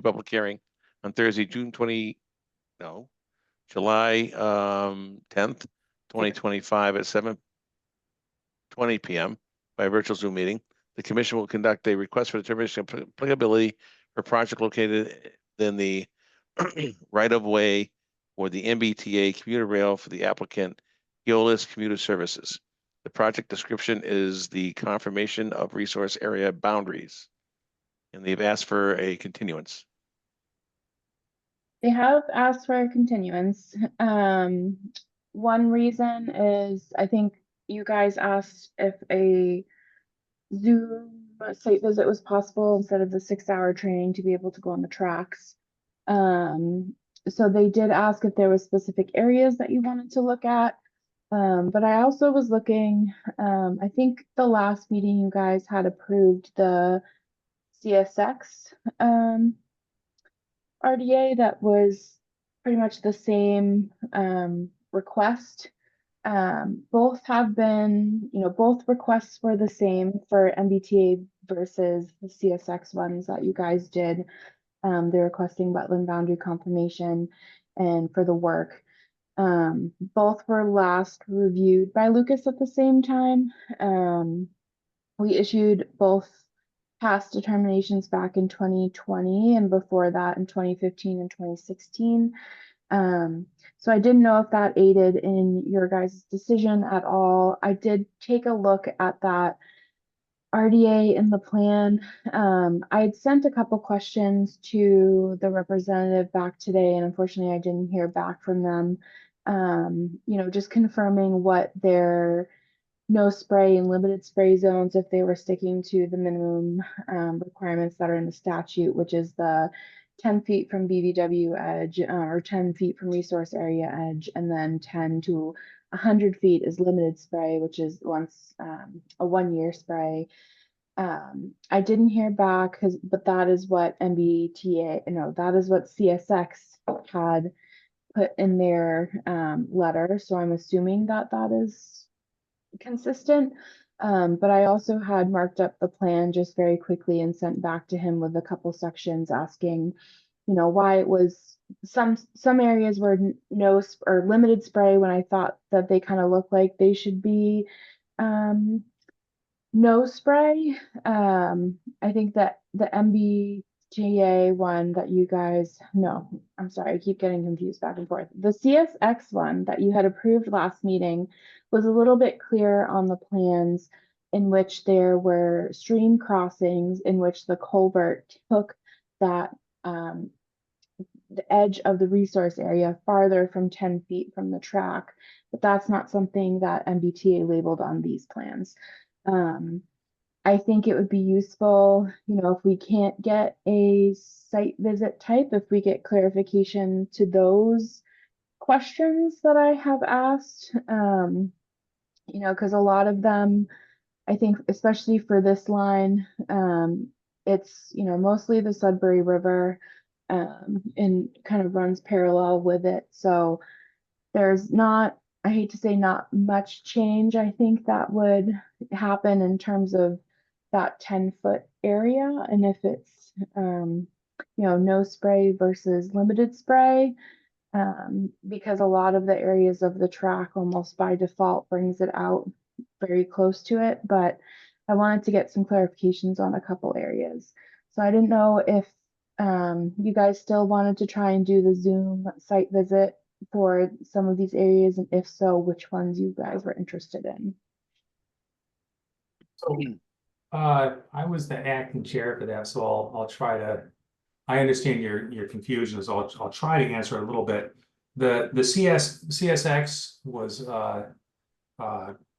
Speaker 1: public hearing on Thursday, July 10th, 2025 at 7:20 p.m. by virtual Zoom meeting. The commission will conduct a request for determination of applicability for a project located in the right-of-way or the MBTA commuter rail for the applicant Keolis Commuter Services. The project description is the confirmation of resource area boundaries, and they've asked for a continuance.
Speaker 4: They have asked for a continuance. One reason is I think you guys asked if a Zoom site visit was possible instead of the 6-hour training to be able to go on the tracks. So they did ask if there were specific areas that you wanted to look at. But I also was looking, I think the last meeting you guys had approved the CSX RDA that was pretty much the same request. Both have been, both requests were the same for MBTA versus the CSX ones that you guys did. They're requesting wetland boundary confirmation and for the work. Both were last reviewed by Lucas at the same time. We issued both past determinations back in 2020 and before that in 2015 and 2016. So I didn't know if that aided in your guys' decision at all. I did take a look at that RDA in the plan. I had sent a couple questions to the representative back today, and unfortunately I didn't hear back from them. Just confirming what their no spray and limited spray zones, if they were sticking to the minimum requirements that are in the statute, which is the 10 feet from BVW edge or 10 feet from resource area edge, and then 10 to 100 feet is limited spray, which is once a 1-year spray. I didn't hear back but that is what that is what CSX had put in their letter. So I'm assuming that that is consistent. But I also had marked up the plan just very quickly and sent back to him with a couple sections asking, why it was some areas were no or limited spray when I thought that they kind of look like they should be no spray. I think that the MBTA one that you guys, no, I'm sorry, I keep getting confused back and forth. The CSX one that you had approved last meeting was a little bit clearer on the plans in which there were stream crossings in which the culvert took that the edge of the resource area farther from 10 feet from the track, but that's not something that MBTA labeled on these plans. I think it would be useful, you know, if we can't get a site visit type, if we get clarification to those questions that I have asked, you know, because a lot of them, I think, especially for this line, it's, you know, mostly the Sudbury River, and kind of runs parallel with it. So there's not, I hate to say not much change, I think that would happen in terms of that 10-foot area. And if it's, you know, no spray versus limited spray, because a lot of the areas of the track almost by default brings it out very close to it. But I wanted to get some clarifications on a couple areas. So I didn't know if you guys still wanted to try and do the Zoom site visit for some of these areas, and if so, which ones you guys were interested in.
Speaker 5: So, I was the acting chair for that, so I'll try to, I understand your confusion, so I'll try to answer it a little bit. The CSX was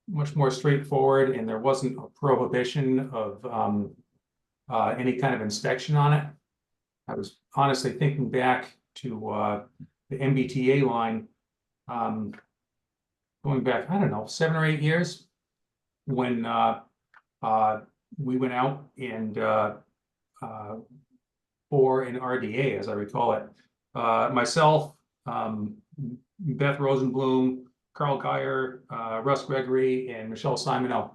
Speaker 5: much more straightforward, and there wasn't a prohibition of any kind of inspection on it. I was honestly thinking back to the MBTA line, going back, I don't know, 7 or 8 years, when we went out and for an RDA, as I recall it. Myself, Beth Rosenblum, Carl Geyer, Russ Gregory, and Michelle Simoneau.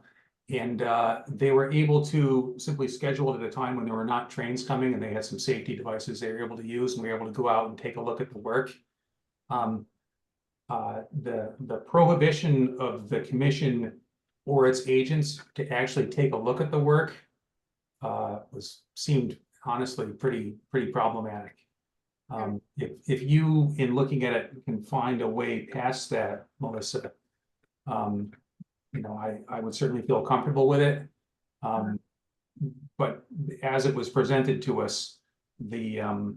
Speaker 5: And they were able to simply schedule at a time when there were not trains coming, and they had some safety devices they were able to use, and we were able to go out and take a look at the work. The prohibition of the commission or its agents to actually take a look at the work seemed honestly pretty problematic. If you, in looking at it, can find a way past that, Melissa, you know, I would certainly feel comfortable with it. But as it was presented to us, you know,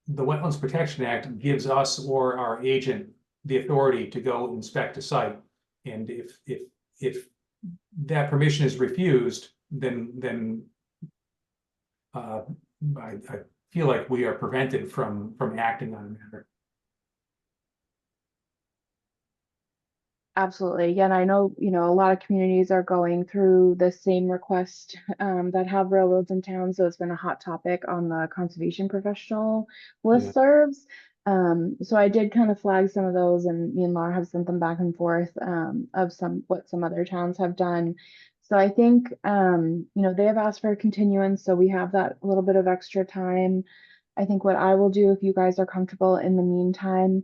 Speaker 5: the Wetlands Protection Act gives us or our agent the authority to go inspect a site. And if that permission is refused, then I feel like we are prevented from acting on a matter.
Speaker 4: Absolutely. Yeah, and I know, you know, a lot of communities are going through the same request that have railroads in town. So it's been a hot topic on the conservation professional listservs. So I did kind of flag some of those, and me and Laura have sent them back and forth of what some other towns have done. So I think, you know, they have asked for a continuance, so we have that little bit of extra time. I think what I will do, if you guys are comfortable in the meantime,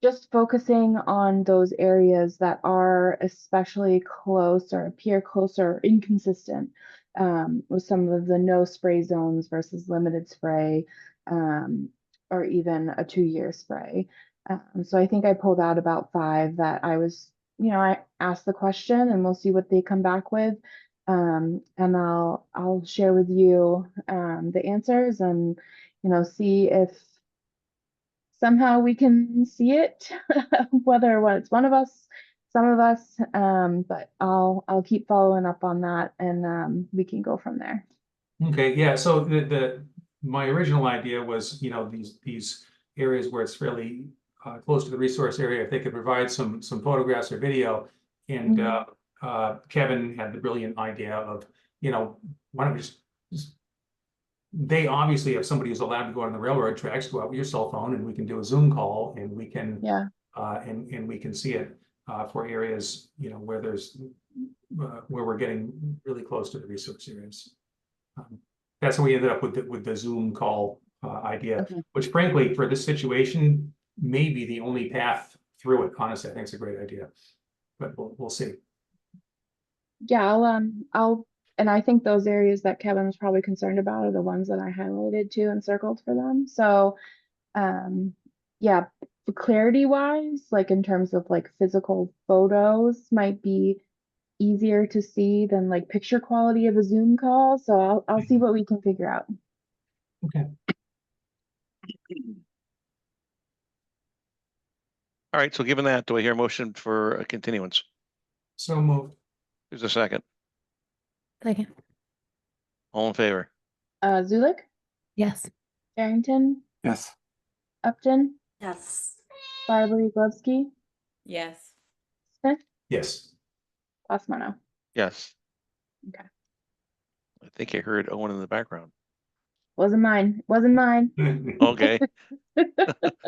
Speaker 4: just focusing on those areas that are especially close or appear closer or inconsistent with some of the no spray zones versus limited spray, or even a 2-year spray. So I think I pulled out about 5 that I was, you know, I asked the question, and we'll see what they come back with. And I'll share with you the answers, and, you know, see if somehow we can see it, whether it's one of us, some of us, but I'll keep following up on that, and we can go from there.
Speaker 5: Okay, yeah, so my original idea was, you know, these areas where it's fairly close to the resource area, if they could provide some photographs or video. And Kevin had the brilliant idea of, you know, why don't we just they obviously have somebody who's allowed to go on the railroad tracks, go out with your cell phone, and we can do a Zoom call, and we can and we can see it for areas, you know, where there's where we're getting really close to the resource areas. That's how we ended up with the Zoom call idea, which frankly, for this situation, may be the only path through it. Honestly, I think it's a great idea. but we'll see.
Speaker 4: Yeah, and I think those areas that Kevin was probably concerned about are the ones that I highlighted too and circled for them. So, yeah, clarity wise, like in terms of like physical photos might be easier to see than like picture quality of a Zoom call. So I'll see what we can figure out.
Speaker 5: Okay.
Speaker 1: All right, so given that, do I hear a motion for a continuance?
Speaker 5: So moved.
Speaker 1: There's a second.
Speaker 3: Second.
Speaker 1: All in favor?
Speaker 4: Zulik,
Speaker 3: Yes.
Speaker 4: Barrington,
Speaker 2: Yes.
Speaker 4: Upton,
Speaker 3: Yes.
Speaker 4: Barbary Glowski,
Speaker 3: Yes.
Speaker 4: Smith,
Speaker 5: Yes.
Speaker 4: Osmano.
Speaker 1: Yes.
Speaker 4: Okay.
Speaker 1: I think I heard Owen in the background.
Speaker 4: Wasn't mine. Wasn't mine.
Speaker 1: Okay.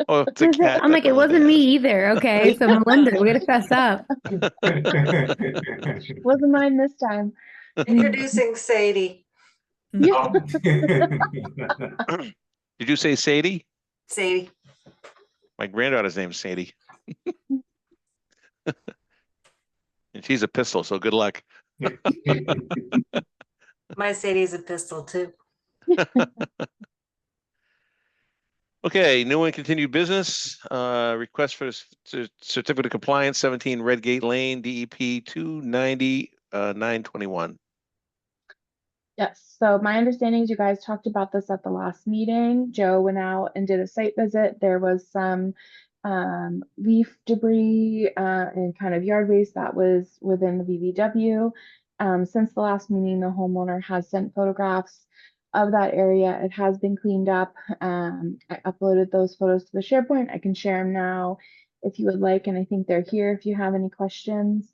Speaker 1: Oh, it's a cat.
Speaker 9: I'm like,
Speaker 1: That's
Speaker 9: it
Speaker 1: all
Speaker 9: wasn't
Speaker 1: is.
Speaker 9: me either. Okay, so Melinda, we gotta fess up.
Speaker 4: Wasn't mine this time.
Speaker 3: Introducing Sadie.
Speaker 4: Yeah.
Speaker 1: Did you say Sadie?
Speaker 3: Sadie.
Speaker 1: My granddaughter's name's Sadie. And she's a pistol, so good luck.
Speaker 3: My Sadie's a pistol too.
Speaker 1: Okay, new and continued business, request for certificate of compliance, 17 Redgate Lane, DEP 290, 921.
Speaker 4: Yes. So my understanding is you guys talked about this at the last meeting. Joe went out and did a site visit. There was some leaf debris and kind of yard waste that was within the VVW. Since the last meeting, the homeowner has sent photographs of that area. It has been cleaned up. I uploaded those photos to the SharePoint. I can share them now if you would like, and I think they're here if you have any questions.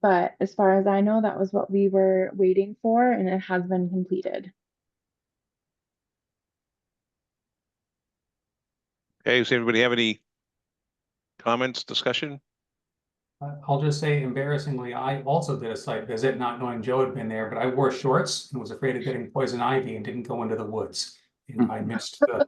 Speaker 4: But as far as I know, that was what we were waiting for, and it has been completed.
Speaker 1: Okay, does everybody have any comments, discussion?
Speaker 5: I'll just say embarrassingly, I also did a site visit, not knowing Joe had been there, but I wore shorts and was afraid of getting poison ivy and didn't go into the woods. And I missed the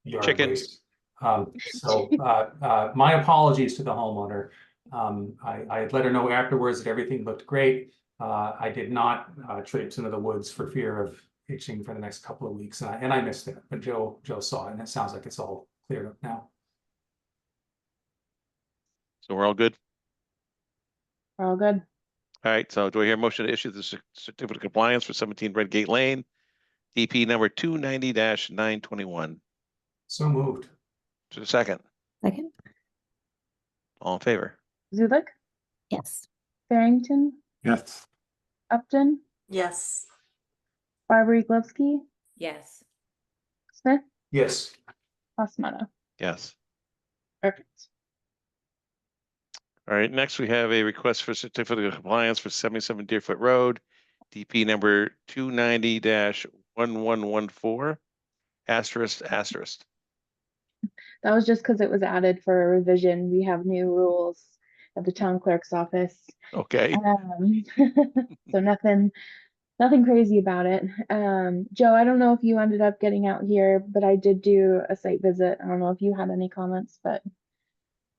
Speaker 5: yard
Speaker 1: Chicken.
Speaker 5: waste. My apologies to the homeowner. I had let her know afterwards that everything looked great. I did not traipse into the woods for fear of itching for the next couple of weeks, and I missed it. But Joe saw it, and it sounds like it's all cleared up now.
Speaker 1: So we're all good?
Speaker 4: We're all good.
Speaker 1: All right, so do I hear a motion to issue the certificate of compliance for 17 Redgate Lane, DP number 290-921?
Speaker 5: So moved.
Speaker 1: To the second.
Speaker 9: Second?
Speaker 1: All in favor?
Speaker 4: Zulik,
Speaker 9: Yes.
Speaker 4: Barrington,
Speaker 2: Yes.
Speaker 4: Upton,
Speaker 3: Yes.
Speaker 4: Barbary Glowski,
Speaker 3: Yes.
Speaker 4: Smith,
Speaker 5: Yes.
Speaker 4: Osmano.
Speaker 1: Yes.
Speaker 4: Perfect.
Speaker 1: All right, next we have a request for certificate of compliance for 77 Deerfoot Road, DP number 290-1114, ****.
Speaker 4: That was just because it was added for a revision. We have new rules at the town clerk's office.
Speaker 1: Okay,
Speaker 4: So nothing crazy about it. Joe, I don't know if you ended up getting out here, but I did do a site visit. I don't know if you had any comments, but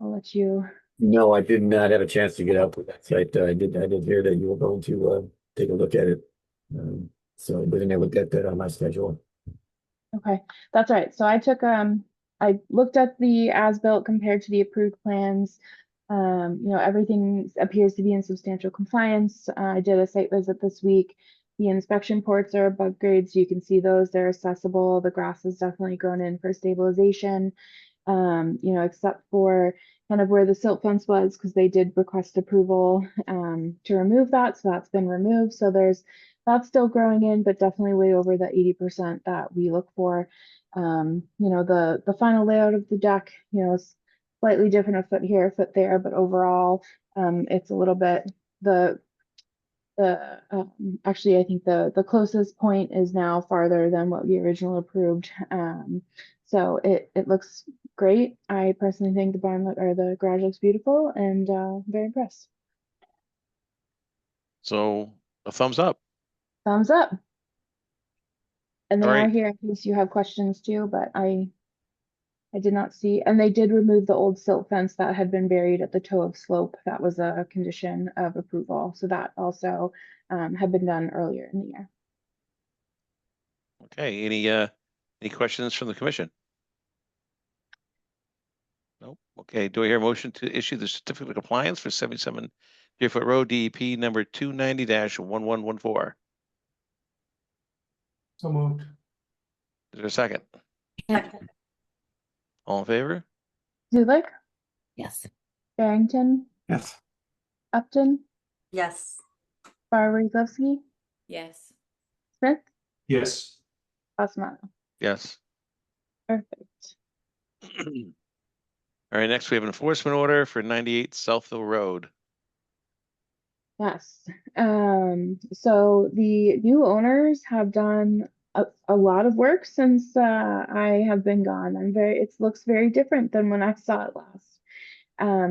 Speaker 4: I'll let you.
Speaker 8: No, I did not have a chance to get out to that site. I did hear that you were going to take a look at it. So I wasn't able to get that on my schedule.
Speaker 4: Okay, that's right. So I took I looked at the as-built compared to the approved plans. Everything appears to be in substantial compliance. I did a site visit this week. The inspection ports are above grade, so you can see those. They're accessible. The grass is definitely grown in for stabilization. Except for kind of where the silt fence was, because they did request approval to remove that, so that's been removed. So that's still growing in, but definitely way over the 80% that we look for. The final layout of the deck, is slightly different, a foot here, a foot there, but overall, it's a little bit actually, I think the closest point is now farther than what we originally approved. So it looks great. I personally think the garage looks beautiful, and very impressed.
Speaker 1: so a thumbs up.
Speaker 4: Thumbs up. And they
Speaker 1: All
Speaker 4: are
Speaker 1: right.
Speaker 4: here in case you have questions too, but I I did not see, and they did remove the old silt fence that had been buried at the toe of slope. That was a condition of approval. So that also had been done earlier in the year.
Speaker 1: Okay, any questions from the commission? Nope. Okay, do I hear a motion to issue the certificate of compliance for 77 Deerfoot Road, DEP number 290-1114?
Speaker 5: So moved.
Speaker 1: Is there a second?
Speaker 3: Second.
Speaker 1: All in favor?
Speaker 4: Zulik,
Speaker 9: Yes.
Speaker 4: Barrington,
Speaker 2: Yes.
Speaker 4: Upton,
Speaker 3: Yes.
Speaker 4: Bar-Rezovsky,
Speaker 3: Yes.
Speaker 4: Smith,
Speaker 5: Yes.
Speaker 4: Osmanno.
Speaker 1: Yes.
Speaker 4: Perfect.
Speaker 1: All right, next we have an enforcement order for 98 Southville Road.
Speaker 4: Yes. So the new owners have done a lot of work since I have been gone. It looks very different than when I saw it last.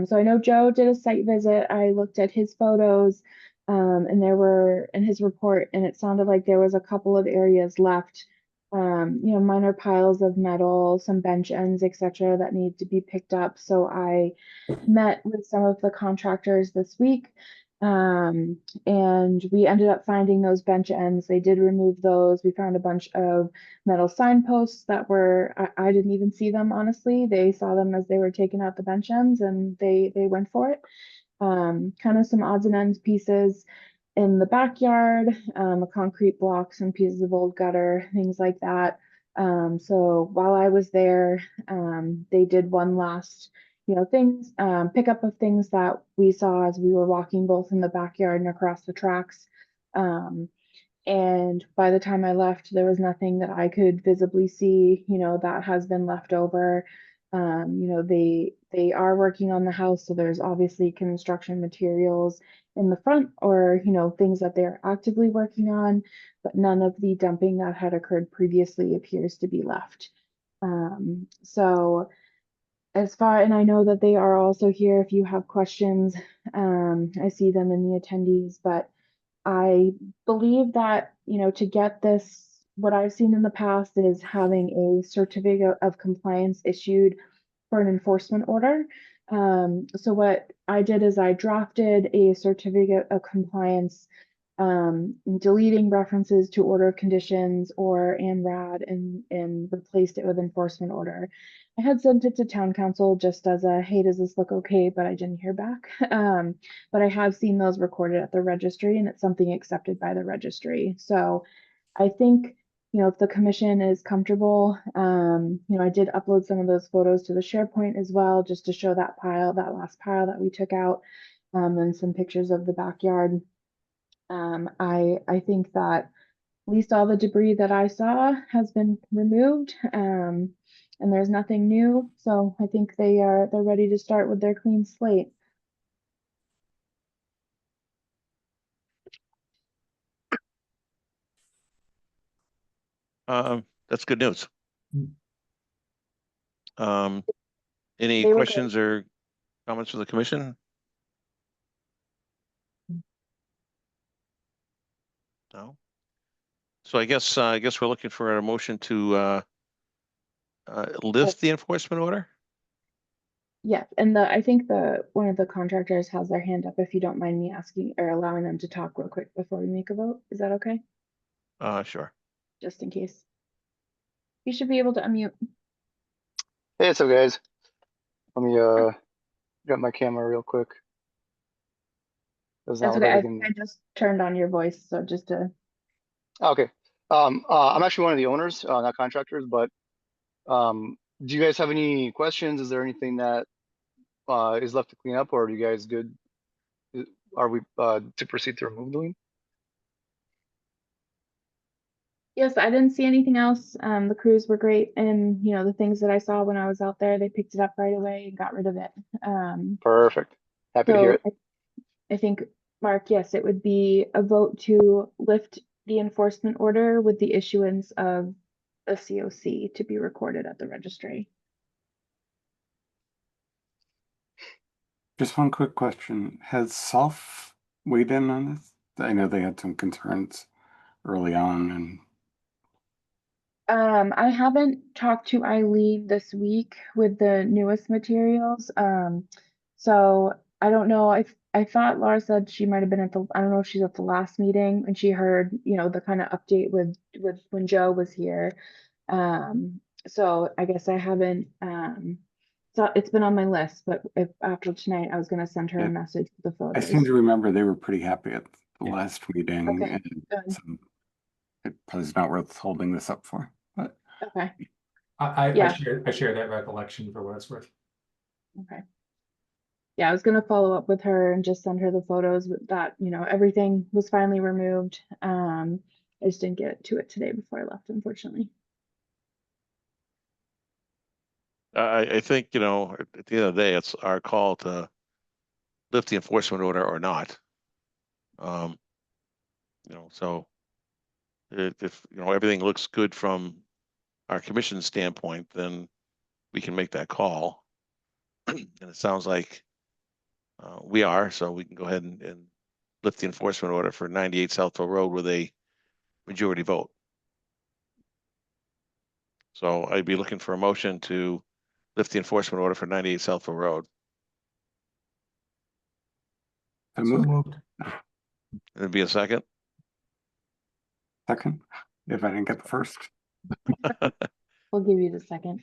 Speaker 4: So I know Joe did a site visit. I looked at his photos, and there were in his report, and it sounded like there was a couple of areas left. Minor piles of metal, some bench ends, etc., that need to be picked up. So I met with some of the contractors this week. And we ended up finding those bench ends. They did remove those. We found a bunch of metal signposts that I didn't even see them, honestly. They saw them as they were taking out the bench ends, and they went for it. Kind of some odds and ends pieces in the backyard, a concrete block, some pieces of old gutter, things like that. So while I was there, they did one last things, pickup of things that we saw as we were walking both in the backyard and across the tracks. And by the time I left, there was nothing that I could visibly see, that has been left over. They are working on the house, so there's obviously construction materials in the front, or things that they're actively working on, but none of the dumping that had occurred previously appears to be left. So and I know that they are also here if you have questions. I see them in the attendees, but I believe that, to get this, what I've seen in the past is having a certificate of compliance issued for an enforcement order. So what I did is I drafted a certificate of compliance, deleting references to order of conditions or ANRAD, and replaced it with enforcement order. I had sent it to town council just as a, hey, does this look okay? But I didn't hear back. But I have seen those recorded at the registry, and it's something accepted by the registry. So I think, if the commission is comfortable, I did upload some of those photos to the SharePoint as well, just to show that last pile that we took out, and some pictures of the backyard. I think that at least all the debris that I saw has been removed, and there's nothing new. So I think they're ready to start with their clean slate.
Speaker 1: That's good news. Any
Speaker 4: They were
Speaker 1: questions or comments from the commission? No. So I guess we're looking for a motion to lift the enforcement order.
Speaker 4: Yes, and I think one of the contractors has their hand up. If you don't mind me asking or allowing them to talk real quick before we make a vote, is that okay?
Speaker 1: Sure.
Speaker 4: Just in case. You should be able to unmute.
Speaker 10: Hey, what's up, guys? Let me get my camera real quick. Does
Speaker 4: That's
Speaker 10: not look
Speaker 4: okay.
Speaker 10: like
Speaker 4: I
Speaker 10: I
Speaker 4: think
Speaker 10: can.
Speaker 4: I just turned on your voice, so just to.
Speaker 10: Okay. I'm actually one of the owners, not contractors, but do you guys have any questions? Is there anything that is left to clean up, or are you guys good? Are we to proceed to remove the lien?
Speaker 4: Yes, I didn't see anything else. The crews were great, and the things that I saw when I was out there, they picked it up right away and got rid of it.
Speaker 10: Perfect. Happy to hear
Speaker 4: So
Speaker 10: it.
Speaker 4: I think, Mark, yes, it would be a vote to lift the enforcement order with the issuance of a COC to be recorded at the registry.
Speaker 2: Just one quick question. Has SOF weighed in on this? I know they had some concerns early on, and
Speaker 4: I haven't talked to Eileen this week with the newest materials. So I don't know. I thought Laura said she might have been at the, I don't know if she's at the last meeting and she heard, you know, the kind of update with when Joe was here. So I guess I haven't, so it's been on my list, but if after tonight I was gonna send her
Speaker 2: Yeah.
Speaker 4: a message with the
Speaker 2: I
Speaker 4: photos.
Speaker 2: seem to remember they were pretty happy at the
Speaker 5: Yeah.
Speaker 2: last meeting.
Speaker 4: Okay,
Speaker 2: And
Speaker 4: good.
Speaker 2: so it probably is not worth holding this up for, but
Speaker 4: Okay,
Speaker 5: I
Speaker 4: Yeah.
Speaker 5: share that recollection for what it's worth.
Speaker 4: okay. Yeah, I was gonna follow up with her and just send her the photos with that, you know, everything was finally removed. I just didn't get to it today before I left, unfortunately.
Speaker 1: I think, you know, at the end of the day, it's our call to lift the enforcement order or not. You know, so if, you know, everything looks good from our commission standpoint, then we can make that call. And it sounds like we are, so we can go ahead and lift the enforcement order for 98 Southfield Road with a majority vote. So I'd be looking for a motion to lift the enforcement order for 98 Southfield Road.
Speaker 2: I
Speaker 5: So
Speaker 2: moved.
Speaker 5: moved.
Speaker 1: It'd be a second.
Speaker 2: Second, if I didn't get the first.
Speaker 4: We'll give you the second.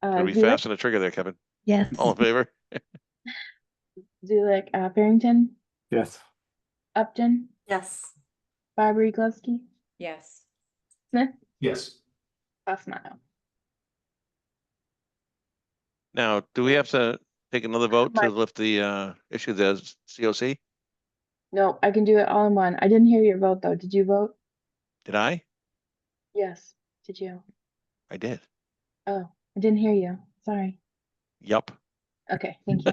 Speaker 1: Gotta be
Speaker 4: Zulik,
Speaker 1: fast on the trigger there, Kevin.
Speaker 9: Yes.
Speaker 1: All in favor?
Speaker 4: Zulik, Farrington,
Speaker 2: Yes.
Speaker 4: Upton,
Speaker 3: Yes.
Speaker 4: Barbary Glusky,
Speaker 3: Yes.
Speaker 4: Smith,
Speaker 5: Yes.
Speaker 4: Basmato.
Speaker 1: Now, do we have to take another vote to
Speaker 4: Mike.
Speaker 1: lift the issue the COC?
Speaker 4: No, I can do it all in one. I didn't hear your vote though. Did you vote?
Speaker 1: Did I?
Speaker 4: Yes. Did you?
Speaker 1: I did.
Speaker 4: Oh, I didn't hear you. Sorry.
Speaker 1: Yup.
Speaker 4: Okay, thank you.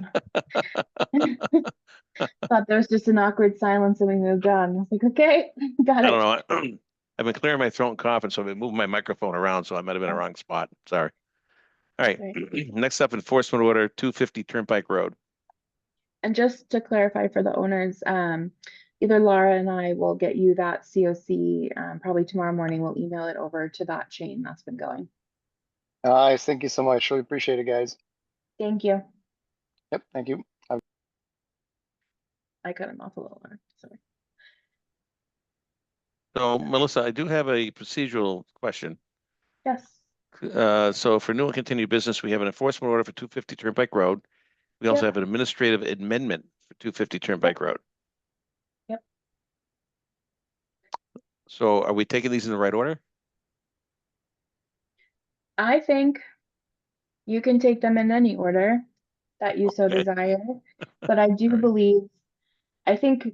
Speaker 4: Thought there was just an awkward silence and we moved on. I was like, okay, got
Speaker 1: I
Speaker 4: it.
Speaker 1: don't know. I've been clearing my throat and coughing, so I've been moving my microphone around, so I might have been in the wrong spot. Sorry. All right. Next up, enforcement order 250 Turnpike Road.
Speaker 4: And just to clarify for the owners, either Laura and I will get you that COC, probably tomorrow morning. We'll email it over to that chain that's been going.
Speaker 10: Nice, thank you so much. Really appreciate it, guys.
Speaker 4: Thank you.
Speaker 10: Yep, thank you.
Speaker 4: I cut him off a little more. Sorry.
Speaker 1: So Melissa, I do have a procedural question.
Speaker 4: Yes.
Speaker 1: So for new and continued business, we have an enforcement order for 250 Turnpike Road. We also
Speaker 4: Yep.
Speaker 1: have an administrative amendment for 250 Turnpike Road.
Speaker 4: Yep.
Speaker 1: So are we taking these in the right order?
Speaker 4: I think you can take them in any order that you so
Speaker 1: Okay.
Speaker 4: desire, but I do
Speaker 1: Alright.
Speaker 4: believe, I think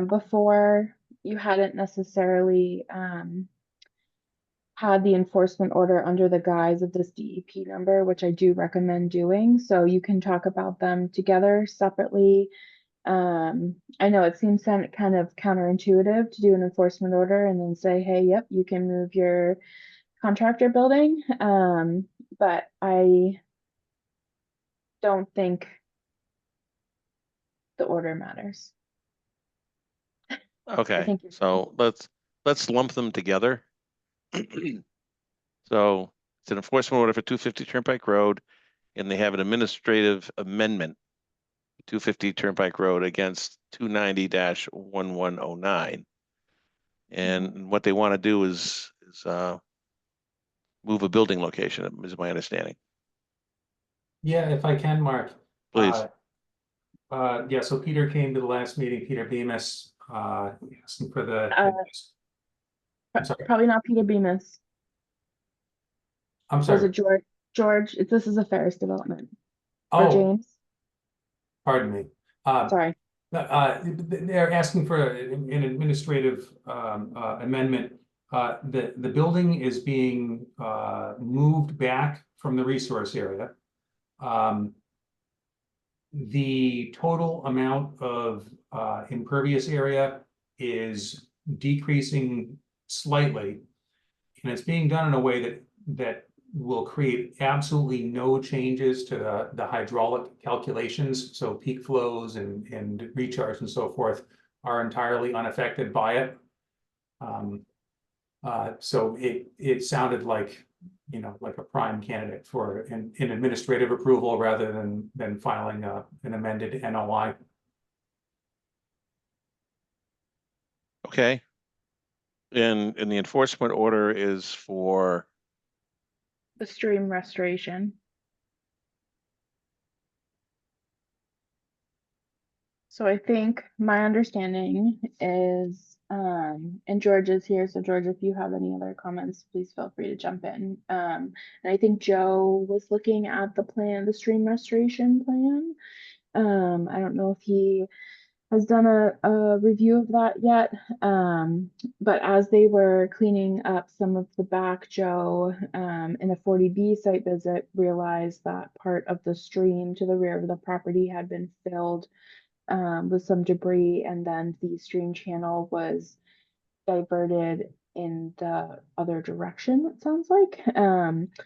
Speaker 4: before you hadn't necessarily had the enforcement order under the guise of this DEP number, which I do recommend doing. So you can talk about them together separately. I know it seems kind of counterintuitive to do an enforcement order and then say, hey, yep, you can move your contractor building. But I don't think the order matters.
Speaker 1: Okay,
Speaker 4: think you're
Speaker 1: so let's lump them together. So it's an enforcement order for 250 Turnpike Road, and they have an administrative amendment, 250 Turnpike Road against 290-1109. And what they want to do is move a building location, is my understanding.
Speaker 5: Yeah, if I can, Mark.
Speaker 1: Please.
Speaker 5: Yeah, so Peter came to the last meeting, Peter Bemis, asking for the. I'm sorry.
Speaker 4: Probably not Peter Bemis.
Speaker 5: I'm
Speaker 4: Was
Speaker 5: sorry,
Speaker 4: it George? George, this is a Ferris development. Or
Speaker 5: oh,
Speaker 4: James?
Speaker 5: pardon me.
Speaker 4: Sorry.
Speaker 5: They're asking for an administrative amendment. The building is being moved back from the resource area. The total amount of impervious area is decreasing slightly, and it's being done in a way that will create absolutely no changes to the hydraulic calculations. So peak flows and recharge and so forth are entirely unaffected by it. So it sounded like, you know, like a prime candidate for an administrative approval rather than filing an amended NOI.
Speaker 1: Okay. And the enforcement order is for,
Speaker 4: The stream restoration. So I think my understanding is, and George is here, so George, if you have any other comments, please feel free to jump in. And I think Joe was looking at the plan, the stream restoration plan. I don't know if he has done a review of that yet. But as they were cleaning up some of the back, Joe, in a 40B site visit, realized that part of the stream to the rear of the property had been filled with some debris, and then the stream channel was diverted in the other direction, it sounds like.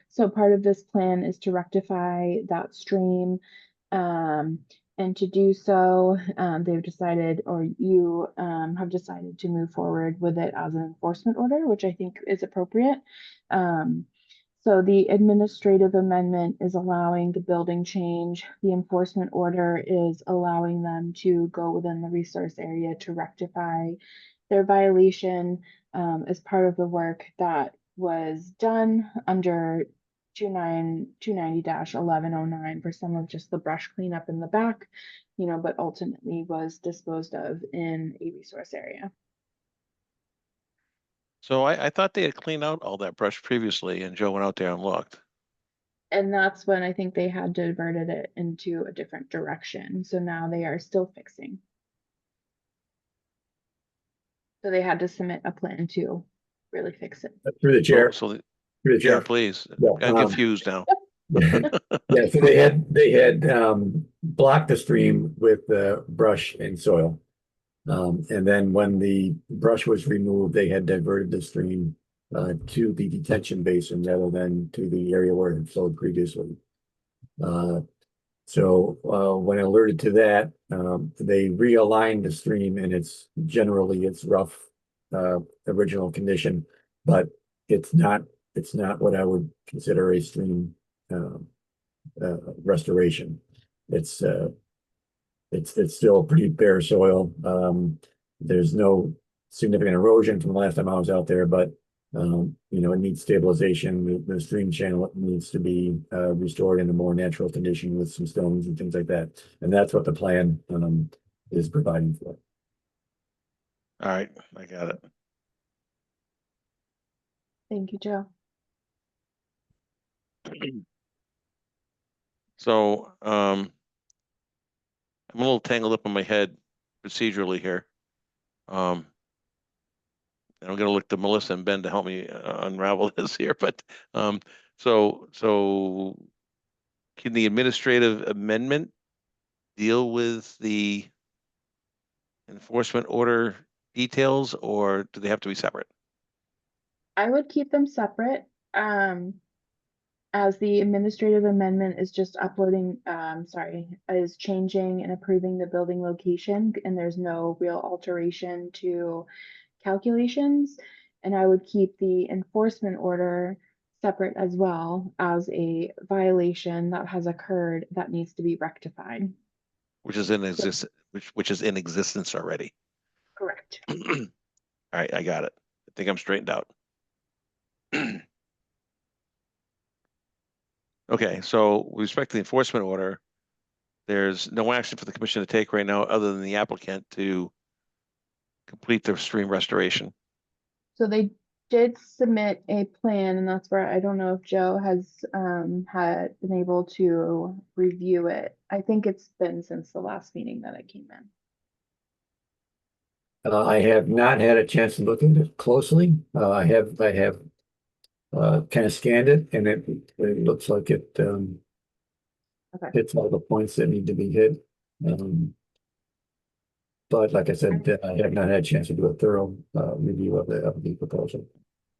Speaker 4: So part of this plan is to rectify that stream. And to do so, they've decided, or you have decided to move forward with it as an enforcement order, which I think is appropriate. So the administrative amendment is allowing the building change. The enforcement order is allowing them to go within the resource area to rectify their violation as part of the work that was done under 290-1109 for some of just the brush cleanup in the back, you know, but ultimately was disposed of in a resource area.
Speaker 1: so I thought they had cleaned out all that brush previously and Joe went out there and looked.
Speaker 4: And that's when I think they had diverted it into a different direction. So now they are still fixing. So they had to submit a plan to really fix it.
Speaker 8: Through the chair,
Speaker 1: So,
Speaker 8: through the
Speaker 1: yeah,
Speaker 8: chair.
Speaker 1: please.
Speaker 8: Yeah,
Speaker 1: I'm confused now.
Speaker 8: Yeah, so they had blocked the stream with brush and soil. And then when the brush was removed, they had diverted the stream to the detention basin rather than to the area where it flowed previously. So when alerted to that, they realigned the stream and it's rough original condition, but it's not what I would consider a stream restoration. It's still pretty bare soil. There's no significant erosion from the last time I was out there, but you know, it needs stabilization. The stream channel needs to be restored in a more natural condition with some stones and things like that. And that's what the plan is providing for.
Speaker 1: All right, I got it.
Speaker 4: Thank you, Joe.
Speaker 1: So, I'm a little tangled up in my head procedurally here. And I'm gonna look to Melissa and Ben to help me unravel this here, but, so can the administrative amendment deal with the enforcement order details, or do they have to be separate?
Speaker 4: I would keep them separate. As the administrative amendment is just uploading, is changing and approving the building location, and there's no real alteration to calculations. And I would keep the enforcement order separate as well as a violation that has occurred that needs to be rectified.
Speaker 1: Which is in exist, which is in existence already.
Speaker 4: Correct.
Speaker 1: All right, I got it. I think I'm straightened out. Okay, so with respect to the enforcement order, there's no action for the commission to take right now other than the applicant to complete the stream restoration.
Speaker 4: So they did submit a plan, and that's where I don't know if Joe has had been able to review it. I think it's been since the last meeting that it came in.
Speaker 8: I have not had a chance to look at it closely. I have kind of scanned it, and it looks like it
Speaker 4: Okay.
Speaker 8: hits all the points that need to be hit. But like I said, I have not had a chance to do a thorough review of the proposal.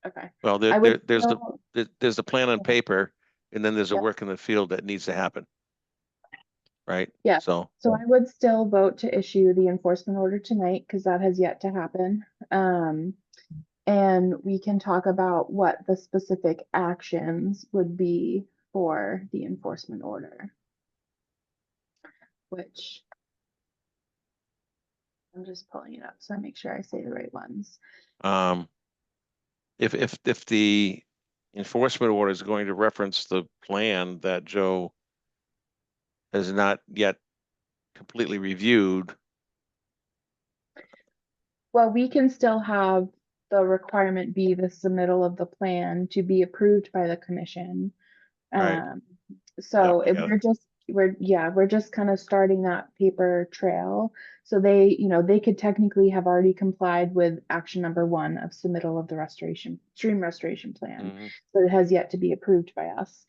Speaker 4: Okay.
Speaker 1: Well,
Speaker 4: I would
Speaker 1: there's
Speaker 4: still-
Speaker 1: there's the plan on paper, and then there's a
Speaker 4: Yep.
Speaker 1: work in the field that needs to happen. Right?
Speaker 4: Yeah.
Speaker 1: So,
Speaker 4: So I would still vote to issue the enforcement order tonight because that has yet to happen. And we can talk about what the specific actions would be for the enforcement order. Which I'm just pulling it up so I make sure I say the right ones.
Speaker 1: If the enforcement order is going to reference the plan that Joe has not yet completely reviewed,
Speaker 4: Well, we can still have the requirement be the submittal of the plan to be approved by the commission.
Speaker 1: Right.
Speaker 4: So
Speaker 1: Yeah, I
Speaker 4: if
Speaker 1: got it.
Speaker 4: we're just kind of starting that paper trail. So they, they could technically have already complied with action number 1 of submittal of the stream restoration plan.
Speaker 1: Mhm.
Speaker 4: But it has yet to be approved by us.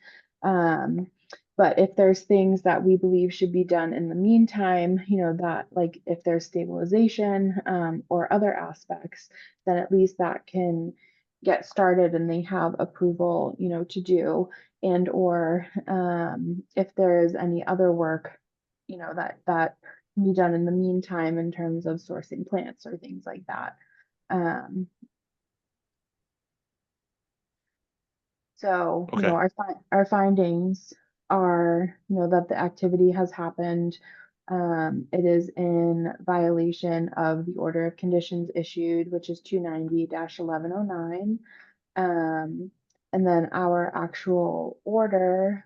Speaker 4: But if there's things that we believe should be done in the meantime, that like if there's stabilization or other aspects, then at least that can get started and they have approval, to do. And or if there is any other work, that can be done in the meantime in terms of sourcing plants or things like that. So,
Speaker 1: Okay.
Speaker 4: our findings are, that the activity has happened. It is in violation of the order of conditions issued, which is 290-1109. And then our actual order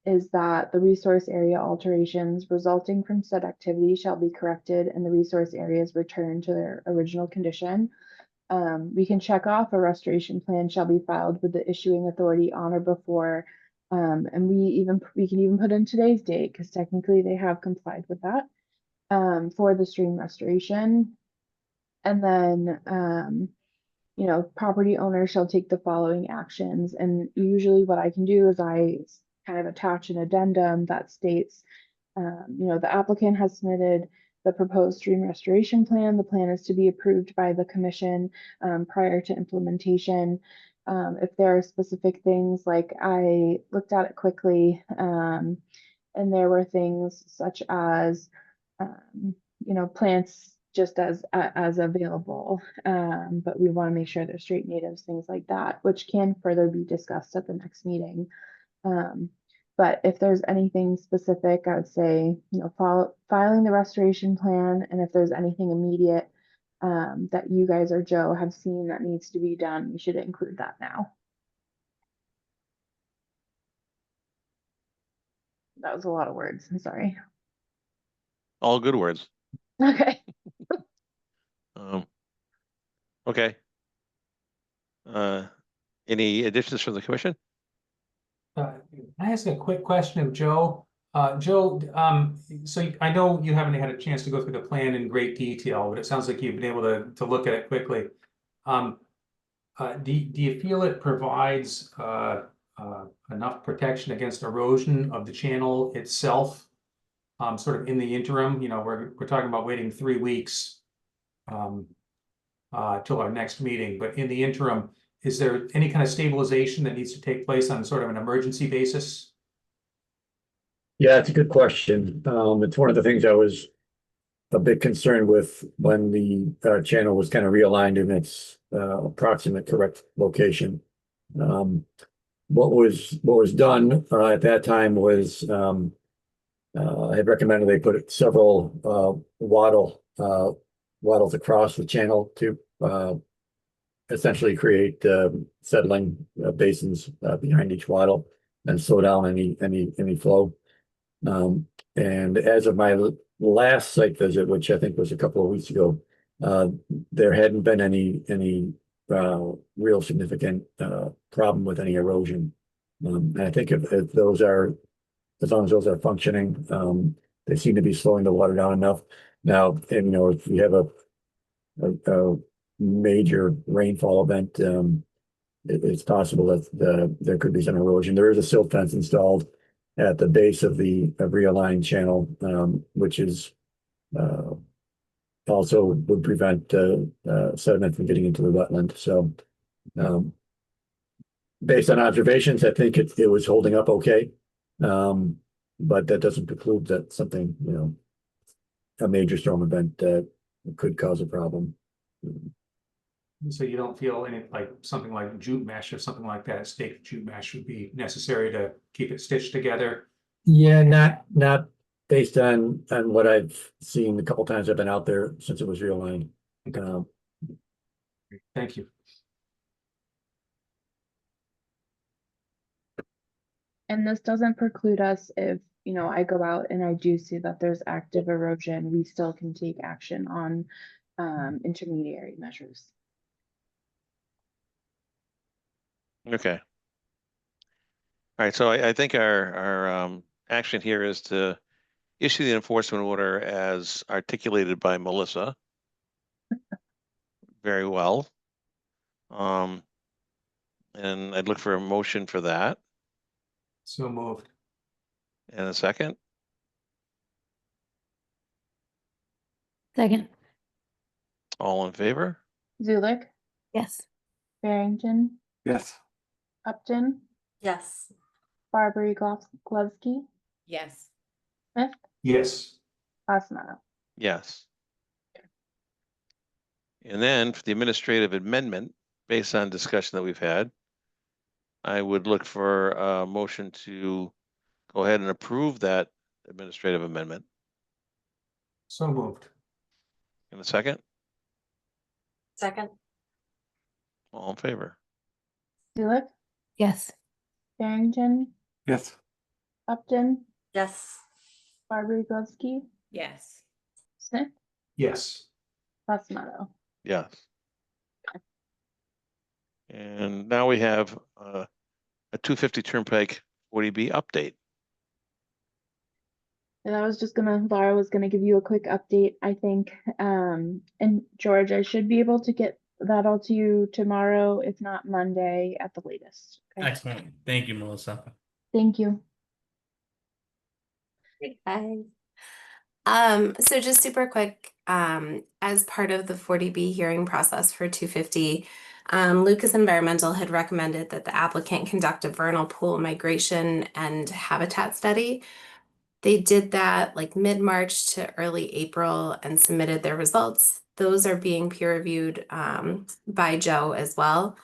Speaker 4: is that the resource area alterations resulting from said activity shall be corrected and the resource areas returned to their original condition. We can check off a restoration plan shall be filed with the issuing authority on or before, and we can even put in today's date because technically they have complied with that for the stream restoration. And then, property owner shall take the following actions. And usually what I can do is I kind of attach an addendum that states, the applicant has submitted the proposed stream restoration plan. The plan is to be approved by the commission prior to implementation. If there are specific things, like I looked at it quickly, and there were things such as, plants just as available, but we want to make sure they're straight natives, things like that, which can further be discussed at the next meeting. But if there's anything specific, I would say, filing the restoration plan, and if there's anything immediate that you guys or Joe have seen that needs to be done, we should include that now. That was a lot of words, I'm sorry.
Speaker 1: All good words.
Speaker 4: Okay.
Speaker 1: Okay. Any additions from the commission?
Speaker 5: Can I ask a quick question of Joe? Joe, so I know you haven't had a chance to go through the plan in great detail, but it sounds like you've been able to look at it quickly. Do you feel it provides enough protection against erosion of the channel itself? Sort of in the interim, we're talking about waiting 3 weeks till our next meeting, but in the interim, is there any kind of stabilization that needs to take place on sort of an emergency basis?
Speaker 8: Yeah, it's a good question. It's one of the things I was a bit concerned with when the channel was kind of realigned in its approximate correct location. What was done at that time was I had recommended they put several wattles across the channel to essentially create settling basins behind each wattle and slow down any flow. And as of my last site visit, which I think was a couple of weeks ago, there hadn't been any real significant problem with any erosion. And I think if those are, as long as those are functioning, they seem to be slowing the water down enough. Now, and, if you have a major rainfall event, it's possible that there could be some erosion. There is a silt fence installed at the base of the realigned channel, which is also would prevent sediment from getting into the wetland. So based on observations, I think it was holding up okay. But that doesn't preclude that something, a major storm event could cause a problem.
Speaker 5: So you don't feel any, like something like jute mesh or something like that, stake jute mesh would be necessary to keep it stitched together?
Speaker 8: Yeah, not based on what I've seen a couple times I've been out there since it was realigned. Um,
Speaker 5: Thank you.
Speaker 4: And this doesn't preclude us if, you know, I go out and I do see that there's active erosion, we still can take action on intermediary measures.
Speaker 1: Okay. All right, so I think our action here is to issue the enforcement order as articulated by Melissa. Very well. And I'd look for a motion for that.
Speaker 5: So moved.
Speaker 1: And a second.
Speaker 9: Second.
Speaker 1: All in favor?
Speaker 4: Zulik,
Speaker 9: Yes.
Speaker 4: Barrington,
Speaker 2: Yes.
Speaker 4: Upton,
Speaker 3: Yes.
Speaker 4: Barberry-Glovsky,
Speaker 3: Yes.
Speaker 4: Smith,
Speaker 5: Yes.
Speaker 4: Osmanno.
Speaker 1: Yes. And then for the administrative amendment, based on discussion that we've had, I would look for a motion to go ahead and approve that administrative amendment.
Speaker 5: So moved.
Speaker 1: In a second,
Speaker 3: Second.
Speaker 1: all in favor?
Speaker 4: Zulik,
Speaker 9: Yes.
Speaker 4: Barrington,
Speaker 2: Yes.
Speaker 4: Upton,
Speaker 3: Yes.
Speaker 4: Barberry-Glovsky,
Speaker 3: Yes.
Speaker 4: Smith,
Speaker 5: Yes.
Speaker 4: Osmanno.
Speaker 1: Yes. And now we have a 250 Turnpike 40B update.
Speaker 4: And I was just gonna, Laura was gonna give you a quick update, I think. And George, I should be able to get that all to you tomorrow, if not Monday at the latest. Okay,
Speaker 11: Excellent. Thank you, Melissa.
Speaker 4: thank you.
Speaker 12: Hi. So just super quick, as part of the 40B hearing process for 250, Lucas Environmental had recommended that the applicant conduct a vernal pool migration and habitat study. They did that like mid-March to early April and submitted their results. Those are being peer reviewed by Joe as well.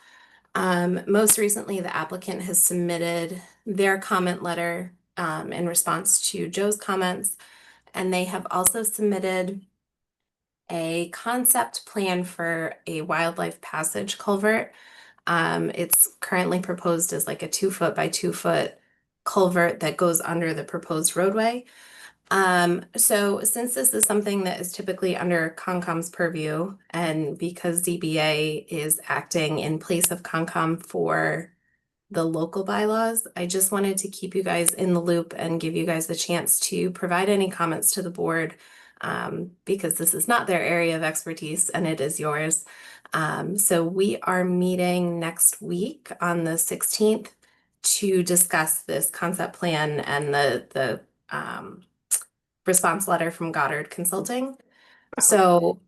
Speaker 12: Most recently, the applicant has submitted their comment letter in response to Joe's comments, and they have also submitted a concept plan for a wildlife passage culvert. It's currently proposed as like a 2-foot by 2-foot culvert that goes under the proposed roadway. So since this is something that is typically under Concom's purview, and because ZBA is acting in place of Concom for the local bylaws, I just wanted to keep you guys in the loop and give you guys the chance to provide any comments to the board, because this is not their area of expertise and it is yours. So we are meeting next week on the 16th to discuss this concept plan and the response letter from Goddard Consulting. So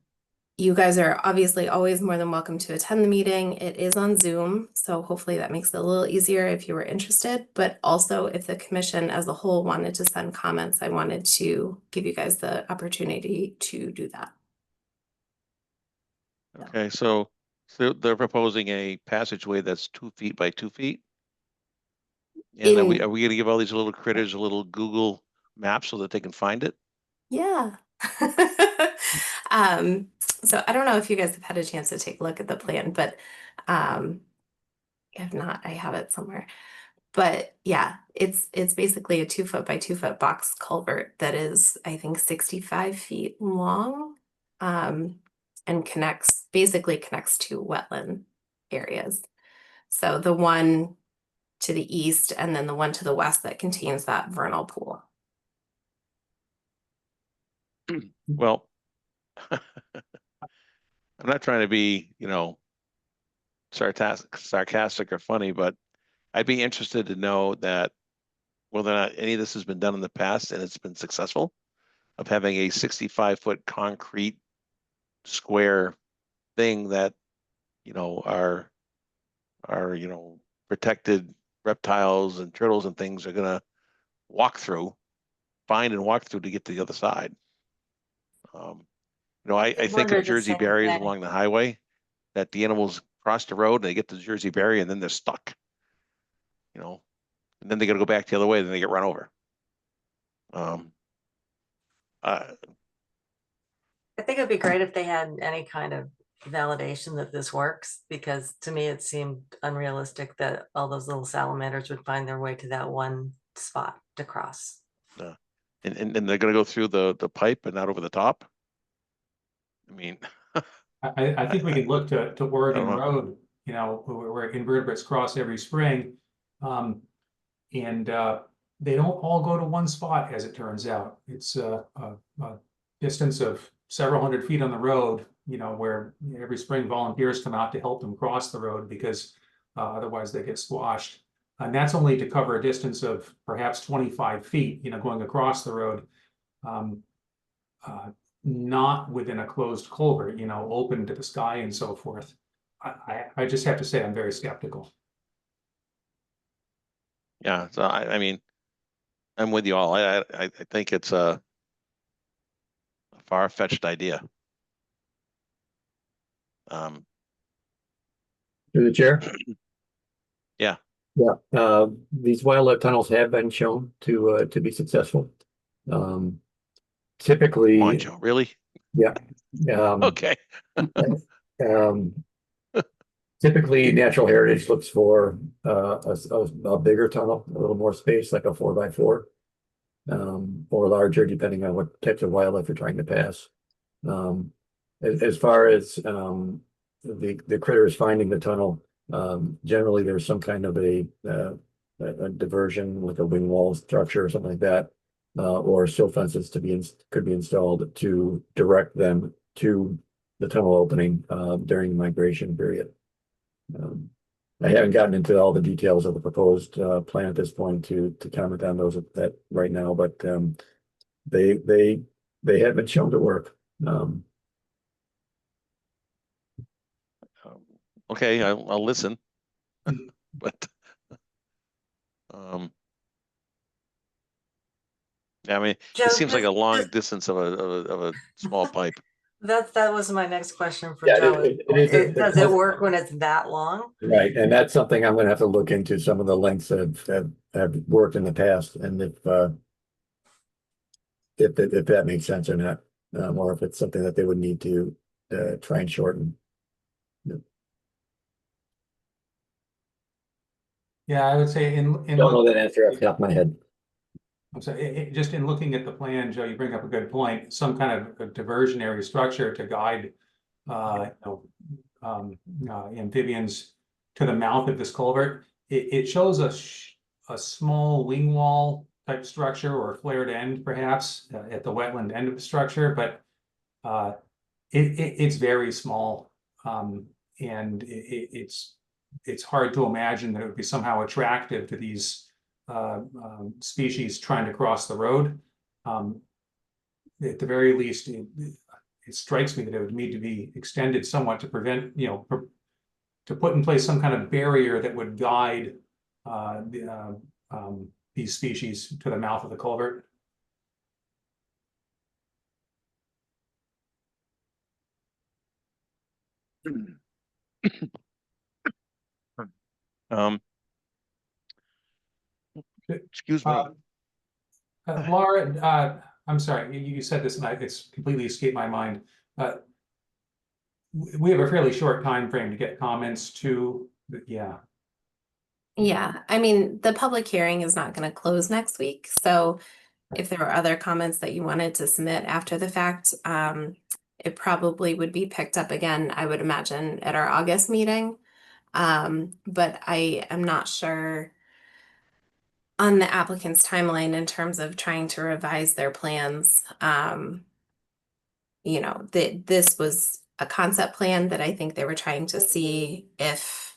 Speaker 12: you guys are obviously always more than welcome to attend the meeting. It is on Zoom, so hopefully that makes it a little easier if you were interested. But also, if the commission as a whole wanted to send comments, I wanted to give you guys the opportunity to do that.
Speaker 1: Okay, so they're proposing a passageway that's 2 feet by 2 feet. And are we gonna give all these little critters a little Google map so that they can find it?
Speaker 12: Yeah. So I don't know if you guys have had a chance to take a look at the plan, but if not, I have it somewhere. But yeah, it's basically a 2-foot by 2-foot box culvert that is, I think, 65 feet long, and basically connects to wetland areas. So the one to the east and then the one to the west that contains that vernal pool.
Speaker 1: Well, I'm not trying to be, sarcastic or funny, but I'd be interested to know that whether or not any of this has been done in the past and it's been successful, of having a 65-foot concrete square thing that, are protected reptiles and turtles and things are gonna find and walk through to get to the other side. I think
Speaker 3: wondered
Speaker 1: of
Speaker 3: the
Speaker 1: Jersey
Speaker 3: same
Speaker 1: barriers
Speaker 3: thing.
Speaker 1: along the highway, that the animals cross the road and they get to Jersey Barrier and then they're stuck. You know, and then they gotta go back the other way, then they get run over. Uh,
Speaker 3: I think it'd be great if they had any kind of validation that this works, because to me it seemed unrealistic that all those little salamanders would find their way to that one spot to cross.
Speaker 1: and they're gonna go through the pipe and not over the top. I mean,
Speaker 5: I think we can look to Oregon
Speaker 1: know.
Speaker 5: Road, you know, where invertebrates cross every spring. And they don't all go to one spot, as it turns out. It's a distance of several hundred feet on the road, you know, where every spring volunteers come out to help them cross the road because otherwise they get squashed. And that's only to cover a distance of perhaps 25 feet, you know, going across the road. Not within a closed culvert, you know, open to the sky and so forth. I just have to say I'm very skeptical.
Speaker 1: yeah, so I mean, I'm with you all. I think it's a far-fetched idea.
Speaker 8: Through the chair?
Speaker 1: Yeah.
Speaker 8: Yeah, these wildlife tunnels have been shown to be successful. Typically,
Speaker 1: Come on, Joe, really?
Speaker 8: yeah.
Speaker 1: Okay.
Speaker 8: Typically, Natural Heritage looks for a bigger tunnel, a little more space, like a 4x4, or larger, depending on what types of wildlife you're trying to pass. As far as the critters finding the tunnel, generally there's some kind of a diversion, like a wing wall structure or something like that, or silt fences could be installed to direct them to the tunnel opening during the migration period. I haven't gotten into all the details of the proposed plan at this point to comment on those that right now, but they have been shown to work.
Speaker 1: Okay, I'll listen. But yeah, I mean,
Speaker 3: Joe,
Speaker 1: it seems like a
Speaker 3: does-
Speaker 1: long
Speaker 3: does-
Speaker 1: distance of a small pipe.
Speaker 3: That was my next question for
Speaker 8: Yeah,
Speaker 3: Joe. Does it
Speaker 8: a-
Speaker 3: work when it's that long?
Speaker 8: Right, and that's something I'm gonna have to look into, some of the lengths that have worked in the past, and if that makes sense or not, or if it's something that they would need to try and shorten.
Speaker 5: Yeah, I would say
Speaker 8: Don't know that answer off the top of my head.
Speaker 5: I'm sorry, just in looking at the plan, Joe, you bring up a good point. Some kind of a diversionary structure to guide amphibians to the mouth of this culvert. It shows a small wing wall type structure or flared end, perhaps at the wetland end of the structure, but it's very small, and it's hard to imagine that it would be somehow attractive to these species trying to cross the road. At the very least, it strikes me that it would need to be extended somewhat to prevent, you know, to put in place some kind of barrier that would guide these species to the mouth of the culvert.
Speaker 1: Excuse me.
Speaker 5: Laura, I'm sorry, you said this and it's completely escaped my mind. We have a fairly short time frame to get comments to, yeah.
Speaker 12: Yeah, I mean, the public hearing is not going to close next week. So if there were other comments that you wanted to submit after the fact, it probably would be picked up again, I would imagine, at our August meeting. But I am not sure on the applicant's timeline in terms of trying to revise their plans. You know, this was a concept plan that I think they were trying to see if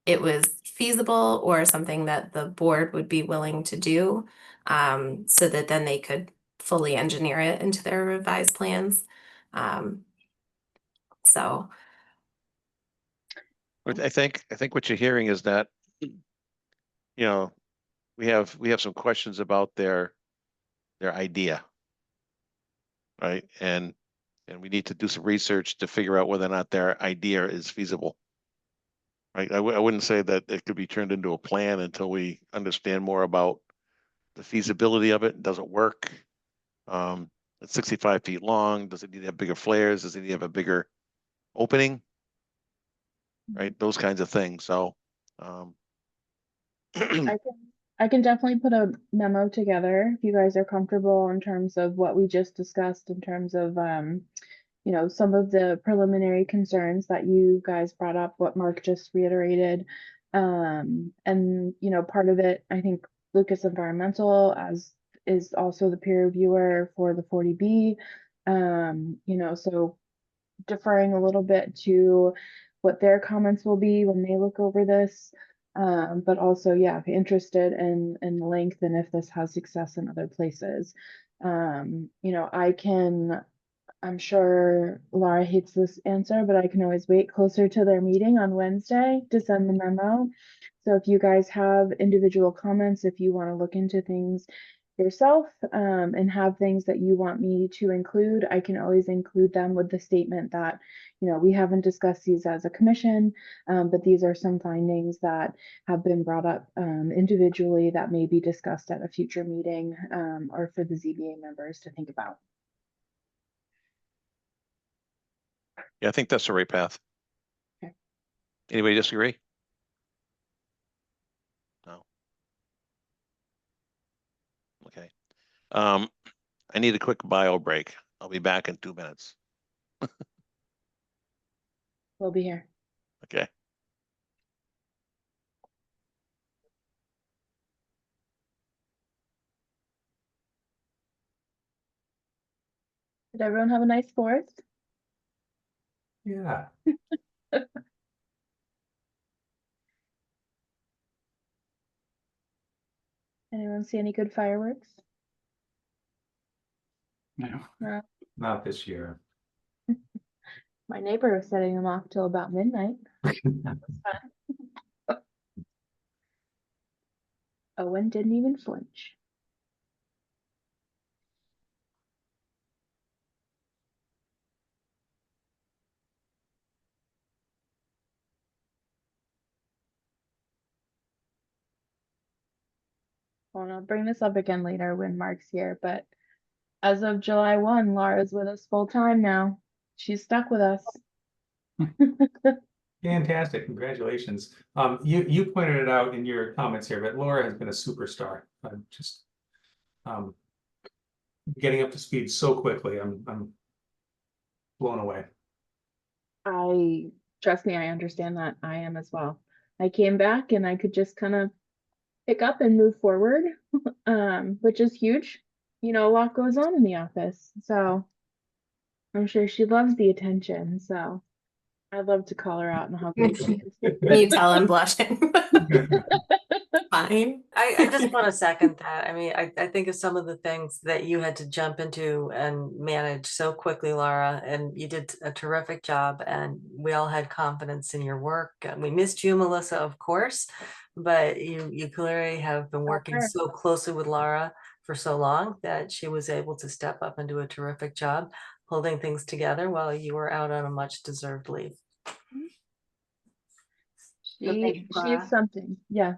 Speaker 12: it was feasible or something that the board would be willing to do, so that then they could fully engineer it into their revised plans. So
Speaker 1: I think what you're hearing is that, you know, we have some questions about their idea. Right. And And we need to do some research to figure out whether or not their idea is feasible. Right? I wouldn't say that it could be turned into a plan until we understand more about the feasibility of it. Does it work? It's 65 feet long. Does it need to have bigger flares? Does it need to have a bigger opening? Right? Those kinds of things. So,
Speaker 4: I can definitely put a memo together if you guys are comfortable in terms of what we just discussed in terms of you know, some of the preliminary concerns that you guys brought up, what Mark just reiterated. And you know, part of it, I think Lucas Environmental as is also the peer reviewer for the 40B. You know, so deferring a little bit to what their comments will be when they look over this. But also, yeah, interested in the length and if this has success in other places. You know, I'm sure Laura hates this answer, but I can always wait closer to their meeting on Wednesday to send the memo. So if you guys have individual comments, if you want to look into things yourself and have things that you want me to include, I can always include them with the statement that, you know, we haven't discussed these as a commission, but these are some findings that have been brought up individually that may be discussed at a future meeting or for the ZBA members to think about.
Speaker 1: yeah, I think that's the right path.
Speaker 4: Okay.
Speaker 1: Anybody disagree? No. Okay. I need a quick bio break. I'll be back in 2 minutes.
Speaker 4: We'll be here.
Speaker 1: Okay.
Speaker 4: Did everyone have a nice Fourth?
Speaker 5: Yeah.
Speaker 4: Anyone see any good fireworks?
Speaker 2: No.
Speaker 5: Not this year.
Speaker 4: My neighbor was setting them off till about midnight. Owen didn't even flinch. Well, I'll bring this up again later when Mark's here, but as of July 1, Laura's with us full time now. She's stuck with us.
Speaker 5: Fantastic, congratulations. You pointed it out in your comments here, but Laura has been a superstar. I'm just getting up to speed so quickly. I'm blown away.
Speaker 4: Trust me, I understand that. I am as well. I came back and I could just kind of pick up and move forward, which is huge. You know, a lot goes on in the office, so I'm sure she loves the attention. So I'd love to call her out and how great she is.
Speaker 12: You tell I'm blushing. Fine.
Speaker 3: I just want to second that. I mean, I think of some of the things that you had to jump into and manage so quickly, Laura, and you did a terrific job, and we all had confidence in your work. And we missed you, Melissa, of course, but you clearly have been working
Speaker 4: Sure.
Speaker 3: so closely with Laura for so long that she was able to step up and do a terrific job holding things together while you were out on a much deserved leave. thank you,
Speaker 4: She
Speaker 3: Laura.
Speaker 4: is something. Yes.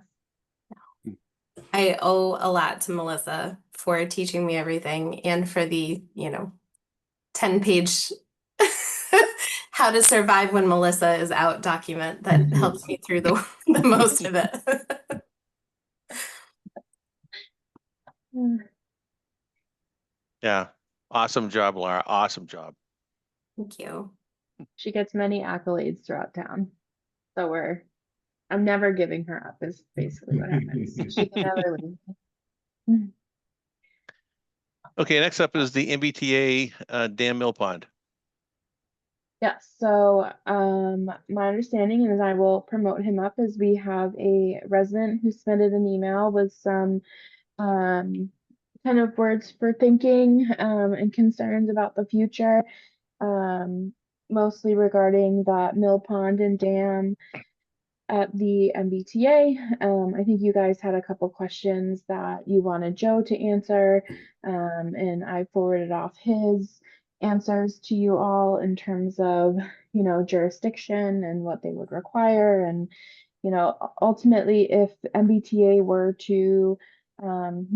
Speaker 12: I owe a lot to Melissa for teaching me everything and for the, 10-page how to survive when Melissa is out document that helps me through the most of it.
Speaker 1: Yeah. Awesome job, Laura. Awesome job.
Speaker 12: Thank you.
Speaker 4: She gets many accolades throughout town. So I'm never giving her up is basically what happens. She can never leave.
Speaker 1: Okay, next up is the MBTA Dam Mill Pond.
Speaker 4: Yes, so my understanding, and I will promote him up, is we have a resident who submitted an email with some kind of words for thinking and concerns about the future, mostly regarding that mill pond and dam at the MBTA. I think you guys had a couple questions that you wanted Joe to answer, and I forwarded off his. answers to you all in terms of, you know, jurisdiction and what they would require. And, you know, ultimately, if MBTA were to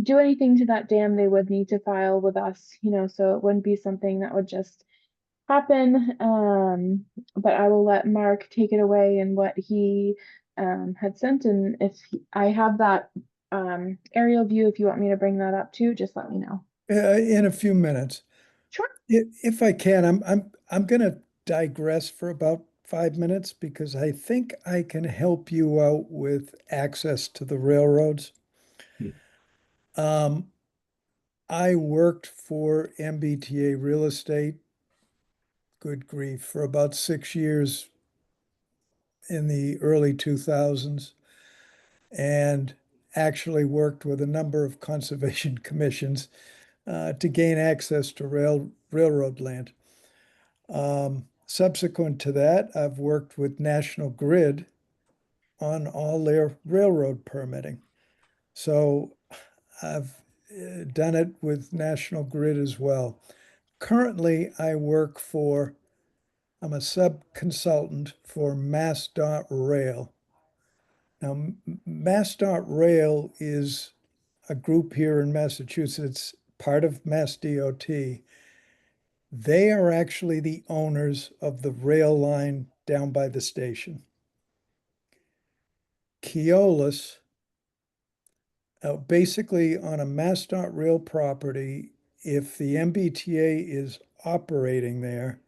Speaker 4: do anything to that dam, they would need to file with us, you know, so it wouldn't be something that would just happen. But I will let Mark take it away and what he had sent. And if I have that aerial view, if you want me to bring that up too, just let me know.
Speaker 11: In a few minutes.
Speaker 4: Sure.
Speaker 11: If I can, I'm gonna digress for about 5 minutes because I think I can help you out with access to the railroads. I worked for MBTA Real Estate, good grief, for about 6 years in the early 2000s, and actually worked with a number of conservation commissions to gain access to railroad land. Subsequent to that, I've worked with National Grid on all their railroad permitting. So I've done it with National Grid as well. Currently, I'm a sub-consultant for MassDOT Rail. Now, MassDOT Rail is a group here in Massachusetts, part of MassDOT. They are actually the owners of the rail line down by the station. Keolis, basically on a MassDOT rail property, if the MBTA is operating there,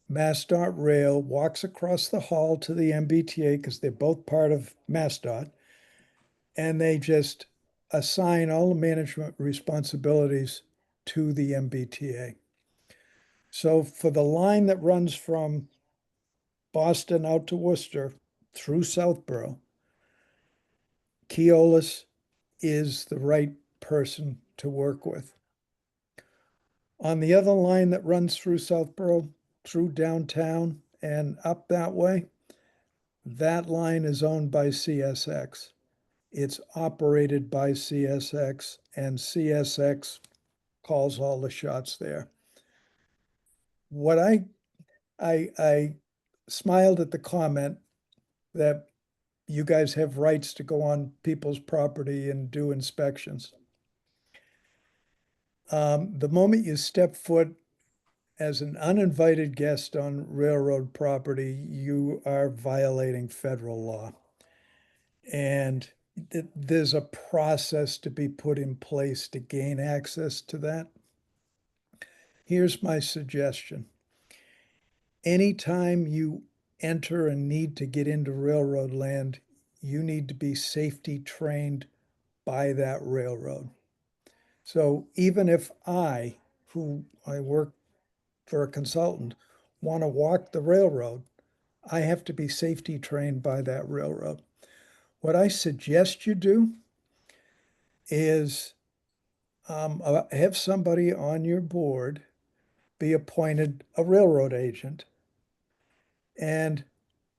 Speaker 11: MassDOT Rail walks across the hall to the MBTA because they're both part of MassDOT, and they just assign all the management responsibilities to the MBTA. So for the line that runs from Boston out to Worcester through Southborough, Keolis is the right person to work with. On the other line that runs through Southborough, through downtown and up that way, that line is owned by CSX. It's operated by CSX, and CSX calls all the shots there. What I smiled at the comment that you guys have rights to go on people's property and do inspections. The moment you step foot as an uninvited guest on railroad property, you are violating federal law. And there's a process to be put in place to gain access to that. Here's my suggestion. Anytime you enter and need to get into railroad land, you need to be safety trained by that railroad. So even if I work for a consultant, want to walk the railroad, I have to be safety trained by that railroad. What I suggest you do is have somebody on your board be appointed a railroad agent, and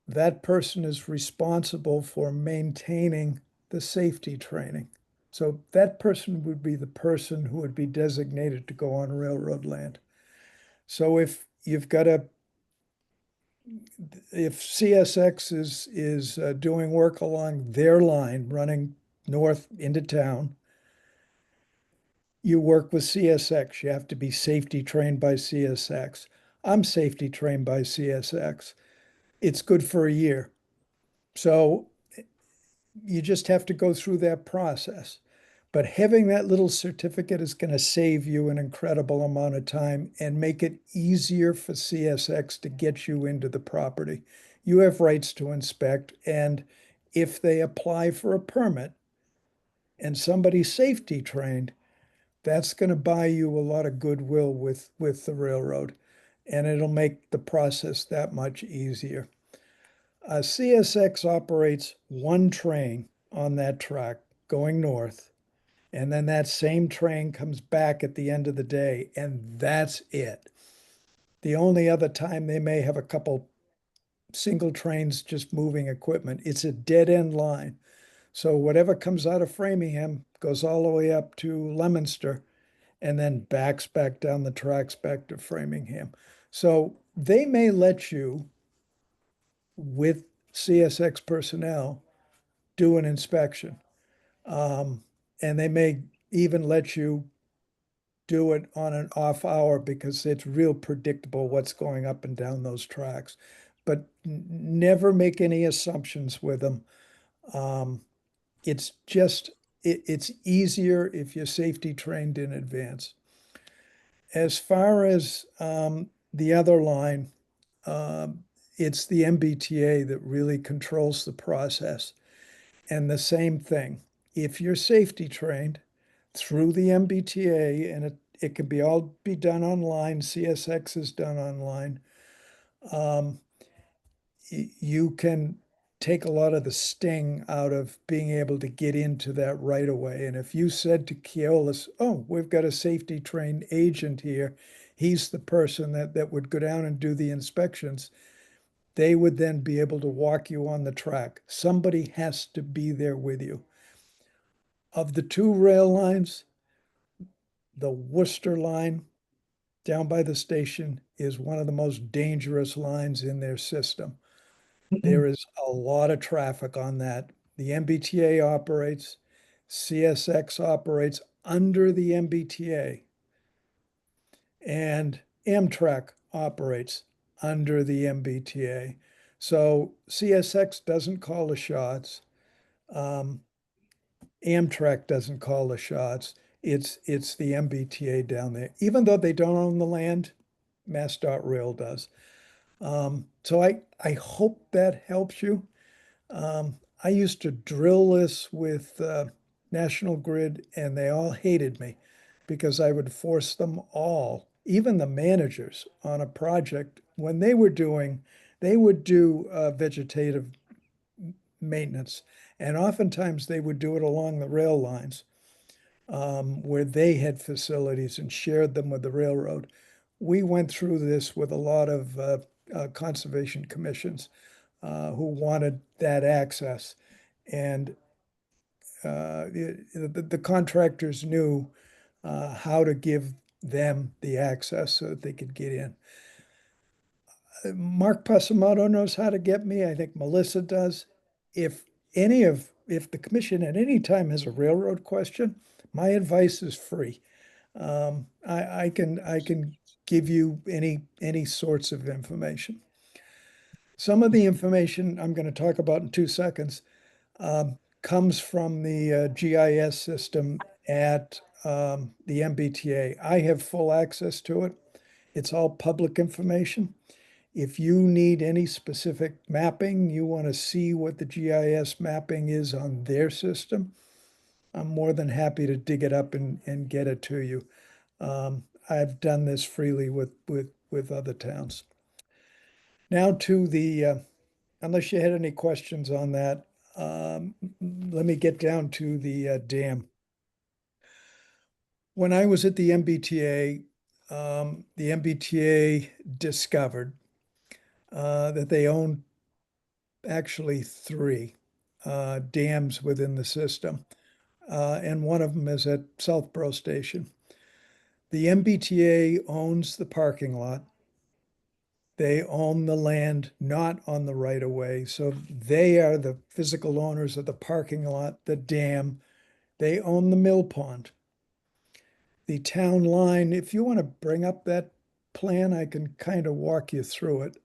Speaker 11: that person is responsible for maintaining the safety training. So that person would be the person who would be designated to go on railroad land. So if CSX is doing work along their line running north into town, you work with CSX. You have to be safety trained by CSX. I'm safety trained by CSX. It's good for a year. So you just have to go through that process. But having that little certificate is going to save you an incredible amount of time and make it easier for CSX to get you into the property. You have rights to inspect, and if they apply for a permit and somebody's safety trained, that's going to buy you a lot of goodwill with the railroad, and it'll make the process that much easier. CSX operates one train on that track going north, and then that same train comes back at the end of the day, and that's it. The only other time they may have a couple single trains just moving equipment. It's a dead-end line. So whatever comes out of Framingham goes all the way up to Leominster, and then backs back down the tracks back to Framingham. So they may let you, with CSX personnel, do an inspection. And they may even let you do it on an off hour because it's real predictable what's going up and down those tracks. But never make any assumptions with them. It's just, it's easier if you're safety trained in advance. As far as the other line, it's the MBTA that really controls the process. And the same thing, if you're safety trained through the MBTA, and it can be all be done online, CSX is done online, you can take a lot of the sting out of being able to get into that right away. And if you said to Keolis, oh, we've got a safety trained agent here, he's the person that would go down and do the inspections, they would then be able to walk you on the track. Somebody has to be there with you. Of the two rail lines, the Worcester line down by the station is one of the most dangerous lines in their system. There is a lot of traffic on that. The MBTA operates, CSX operates under the MBTA, and Amtrak operates under the MBTA. So CSX doesn't call the shots. Amtrak doesn't call the shots. It's the MBTA down there. Even though they don't own the land, MassDOT Rail does. So I hope that helps you. I used to drill this with National Grid, and they all hated me because I would force them all, even the managers on a project, when they would do vegetative maintenance. And oftentimes they would do it along the rail lines where they had facilities and shared them with the railroad. We went through this with a lot of conservation commissions who wanted that access. And the contractors knew how to give them the access so that they could get in. Mark Passamoto knows how to get me. I think Melissa does. If the commission at any time has a railroad question, my advice is free. I can give you any sorts of information. Some of the information I'm going to talk about in 2 seconds comes from the GIS system at the MBTA. I have full access to it. It's all public information. If you need any specific mapping, you want to see what the GIS mapping is on their system, I'm more than happy to dig it up and get it to you. I've done this freely with other towns. Now to the, unless you had any questions on that, let me get down to the dam. When I was at the MBTA discovered that they own actually 3 dams within the system. And one of them is at Southborough Station. The MBTA owns the parking lot. They own the land not on the right of way. So they are the physical owners of the parking lot, the dam. They own the mill pond. The town line, if you want to bring up that plan, I can kind of walk you through it.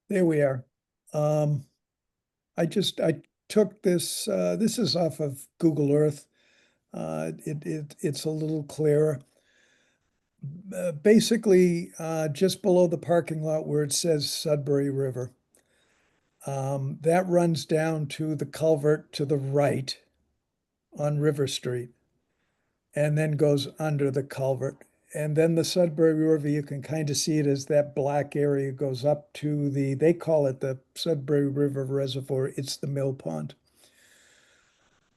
Speaker 11: There we are. I took this, this is off of Google Earth. It's a little clearer. Basically, just below the parking lot where it says Sudbury River. That runs down to the culvert to the right on River Street and then goes under the culvert. And then the Sudbury River, you can kind of see it as that black area goes up to they call it the Sudbury River Reservoir. It's the mill pond.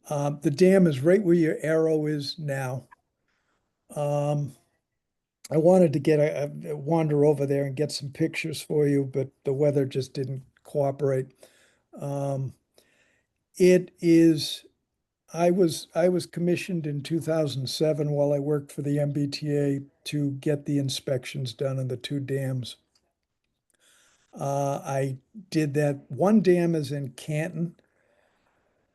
Speaker 11: The dam is right where your arrow is now. I wanted to wander over there and get some pictures for you, but the weather just didn't cooperate. It is, I was commissioned in 2007 while I worked for the MBTA to get the inspections done on the two dams. I did that. One dam is in Canton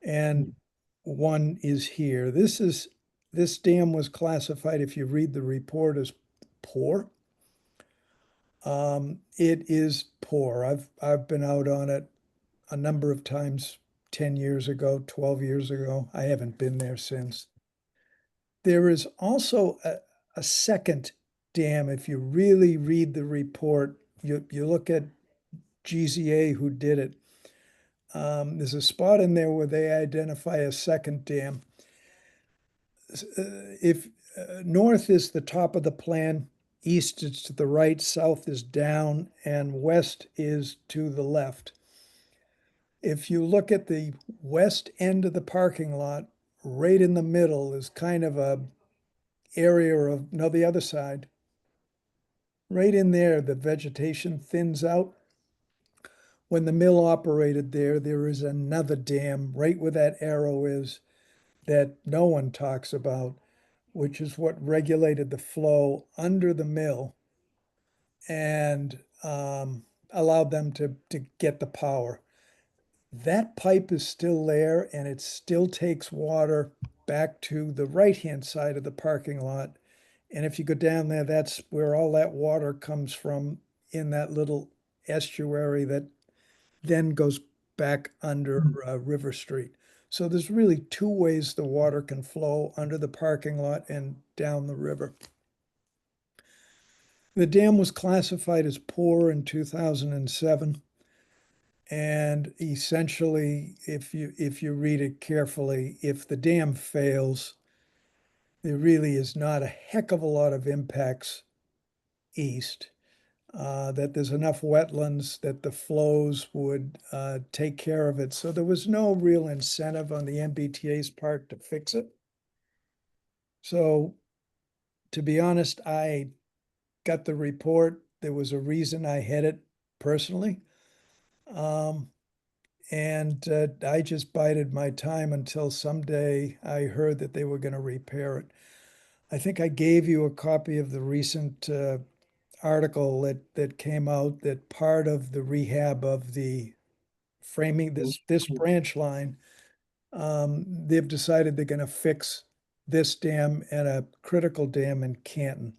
Speaker 11: and one is here. This dam was classified, if you read the report, as poor. It is poor. I've been out on it a number of times, 10 years ago, 12 years ago. I haven't been there since. There is also a second dam. If you really read the report, you look at GZA who did it. There's a spot in there where they identify a second dam. If north is the top of the plan, east is to the right, south is down, and west is to the left. If you look at the west end of the parking lot, right in the middle is kind of a area of, no, the other side. Right in there, the vegetation thins out. When the mill operated there, there is another dam right where that arrow is that no one talks about, which is what regulated the flow under the mill and allowed them to get the power. That pipe is still there and it still takes water back to the right-hand side of the parking lot. And if you go down there, that's where all that water comes from in that little estuary that then goes back under River Street. So there's really two ways the water can flow: under the parking lot and down the river. The dam was classified as poor in 2007. And essentially, if you read it carefully, if the dam fails, there really is not a heck of a lot of impacts east. That there's enough wetlands that the flows would take care of it. So there was no real incentive on the MBTA's part to fix it. So to be honest, I got the report. There was a reason I had it personally. And I just bided my time until someday I heard that they were going to repair it. I think I gave you a copy of the recent article that came out that part of the rehab of the framing, this branch line, they've decided they're going to fix this dam and a critical dam in Canton.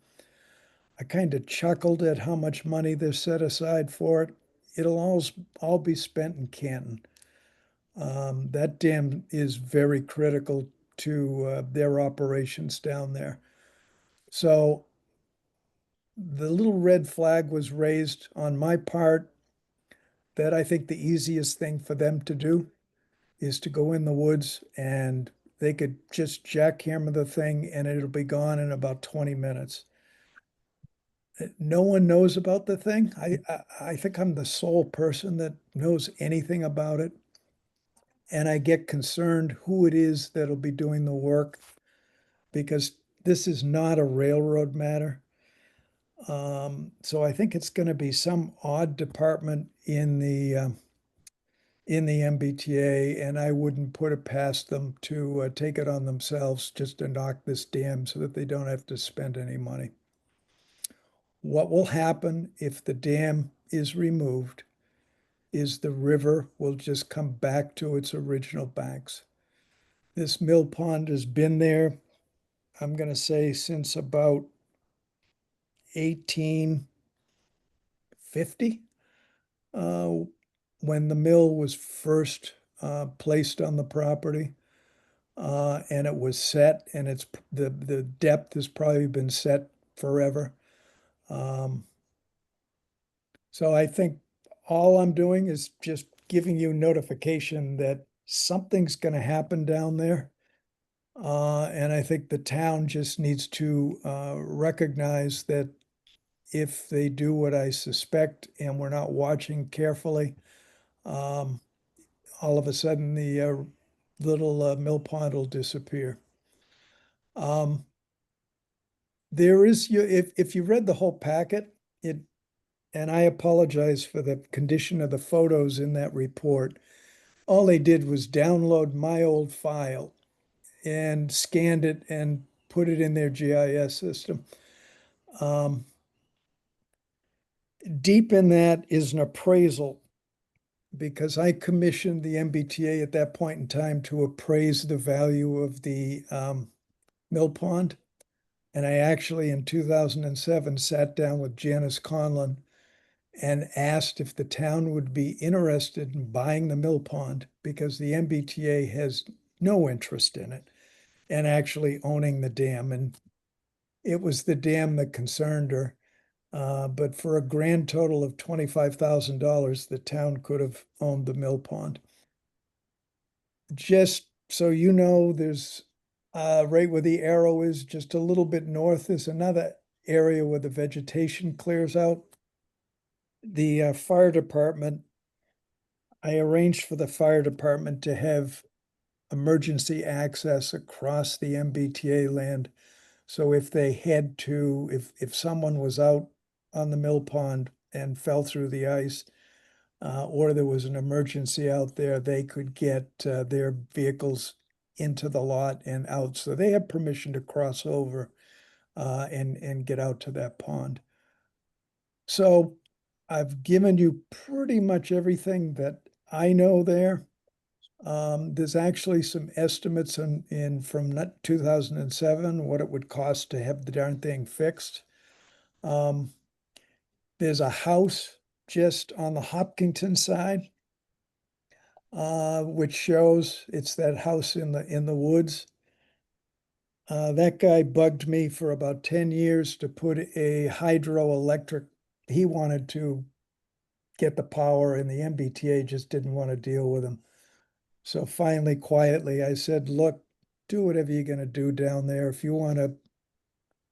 Speaker 11: I kind of chuckled at how much money they've set aside for it. It'll all be spent in Canton. That dam is very critical to their operations down there. So the little red flag was raised on my part that I think the easiest thing for them to do is to go in the woods and they could just jackhammer the thing and it'll be gone in about 20 minutes. No one knows about the thing. I think I'm the sole person that knows anything about it. And I get concerned who it is that'll be doing the work, because this is not a railroad matter. So I think it's going to be some odd department in the MBTA, and I wouldn't put it past them to take it on themselves just to knock this dam so that they don't have to spend any money. What will happen if the dam is removed is the river will just come back to its original banks. This mill pond has been there, I'm going to say, since about 1850, when the mill was first placed on the property, and it was set, and the depth has probably been set forever. So I think all I'm doing is just giving you notification that something's going to happen down there. And I think the town just needs to recognize that if they do what I suspect and we're not watching carefully, all of a sudden the little mill pond will disappear. There is, if you read the whole packet, and I apologize for the condition of the photos in that report. All they did was download my old file and scanned it and put it in their GIS system. Deep in that is an appraisal, because I commissioned the MBTA at that point in time to appraise the value of the mill pond. And I actually, in 2007, sat down with Janice Conlon and asked if the town would be interested in buying the mill pond, because the MBTA has no interest in it, and actually owning the dam. And it was the dam that concerned her. But for a grand total of $25,000, the town could have owned the mill pond. Just so you know, there's right where the arrow is, just a little bit north, is another area where the vegetation clears out. The fire department, I arranged for the fire department to have emergency access across the MBTA land. So if they had to, if someone was out on the mill pond and fell through the ice, or there was an emergency out there, they could get their vehicles into the lot and out. So they have permission to cross over and get out to that pond. So I've given you pretty much everything that I know there. There's actually some estimates in from 2007, what it would cost to have the darn thing fixed. There's a house just on the Hopkinton side, which shows it's that house in the woods. That guy bugged me for about 10 years to put a hydroelectric. He wanted to get the power, and the MBTA just didn't want to deal with him. So finally, quietly, I said, look, do whatever you're going to do down there. If you want to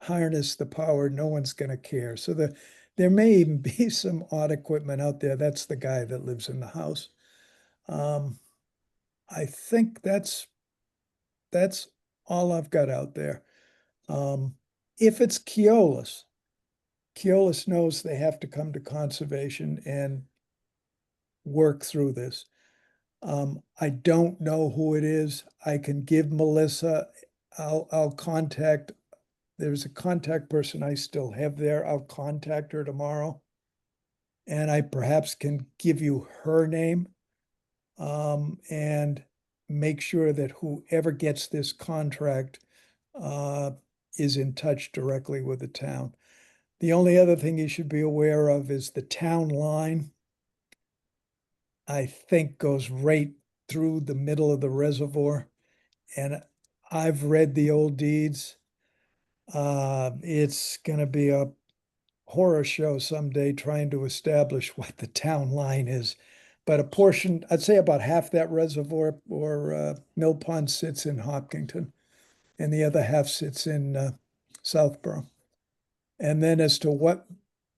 Speaker 11: harness the power, no one's going to care. So there may even be some odd equipment out there. That's the guy that lives in the house. I think that's all I've got out there. If it's Keolis knows they have to come to conservation and work through this. I don't know who it is. I can give Melissa, I'll contact, there's a contact person I still have there. I'll contact her tomorrow. And I perhaps can give you her name, and make sure that whoever gets this contract is in touch directly with the town. The only other thing you should be aware of is the town line, I think, goes right through the middle of the reservoir. And I've read the old deeds. It's gonna be a horror show someday trying to establish what the town line is. But a portion, I'd say about half that reservoir or mill pond sits in Hopkinton, and the other half sits in Southborough. And then as to what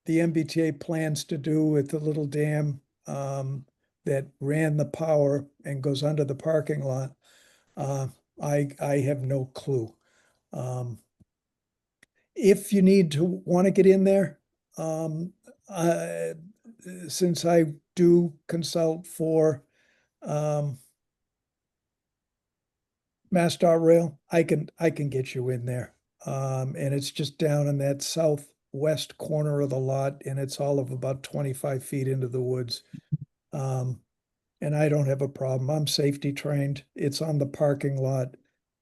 Speaker 11: the MBTA plans to do with the little dam that ran the power and goes under the parking lot, I have no clue. If you need to want to get in there, since I do consult for MassDOT Rail, I can get you in there. And it's just down in that southwest corner of the lot, and it's all of about 25 feet into the woods. And I don't have a problem. I'm safety trained. It's on the parking lot.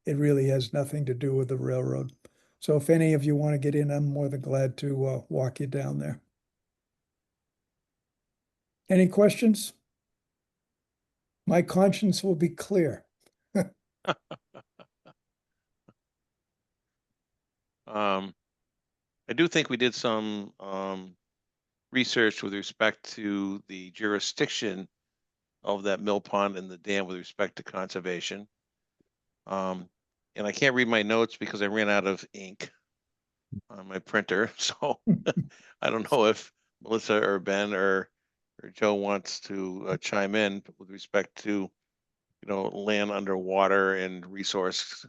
Speaker 11: It really has nothing to do with the railroad. So if any of you want to get in, I'm more than glad to walk you down there. Any questions? My conscience will be clear.
Speaker 1: I do think we did some research with respect to the jurisdiction of that mill pond and the dam with respect to conservation. And I can't read my notes because I ran out of ink on my printer. So I don't know if Melissa or Ben or Joe wants to chime in with respect to, land underwater and resource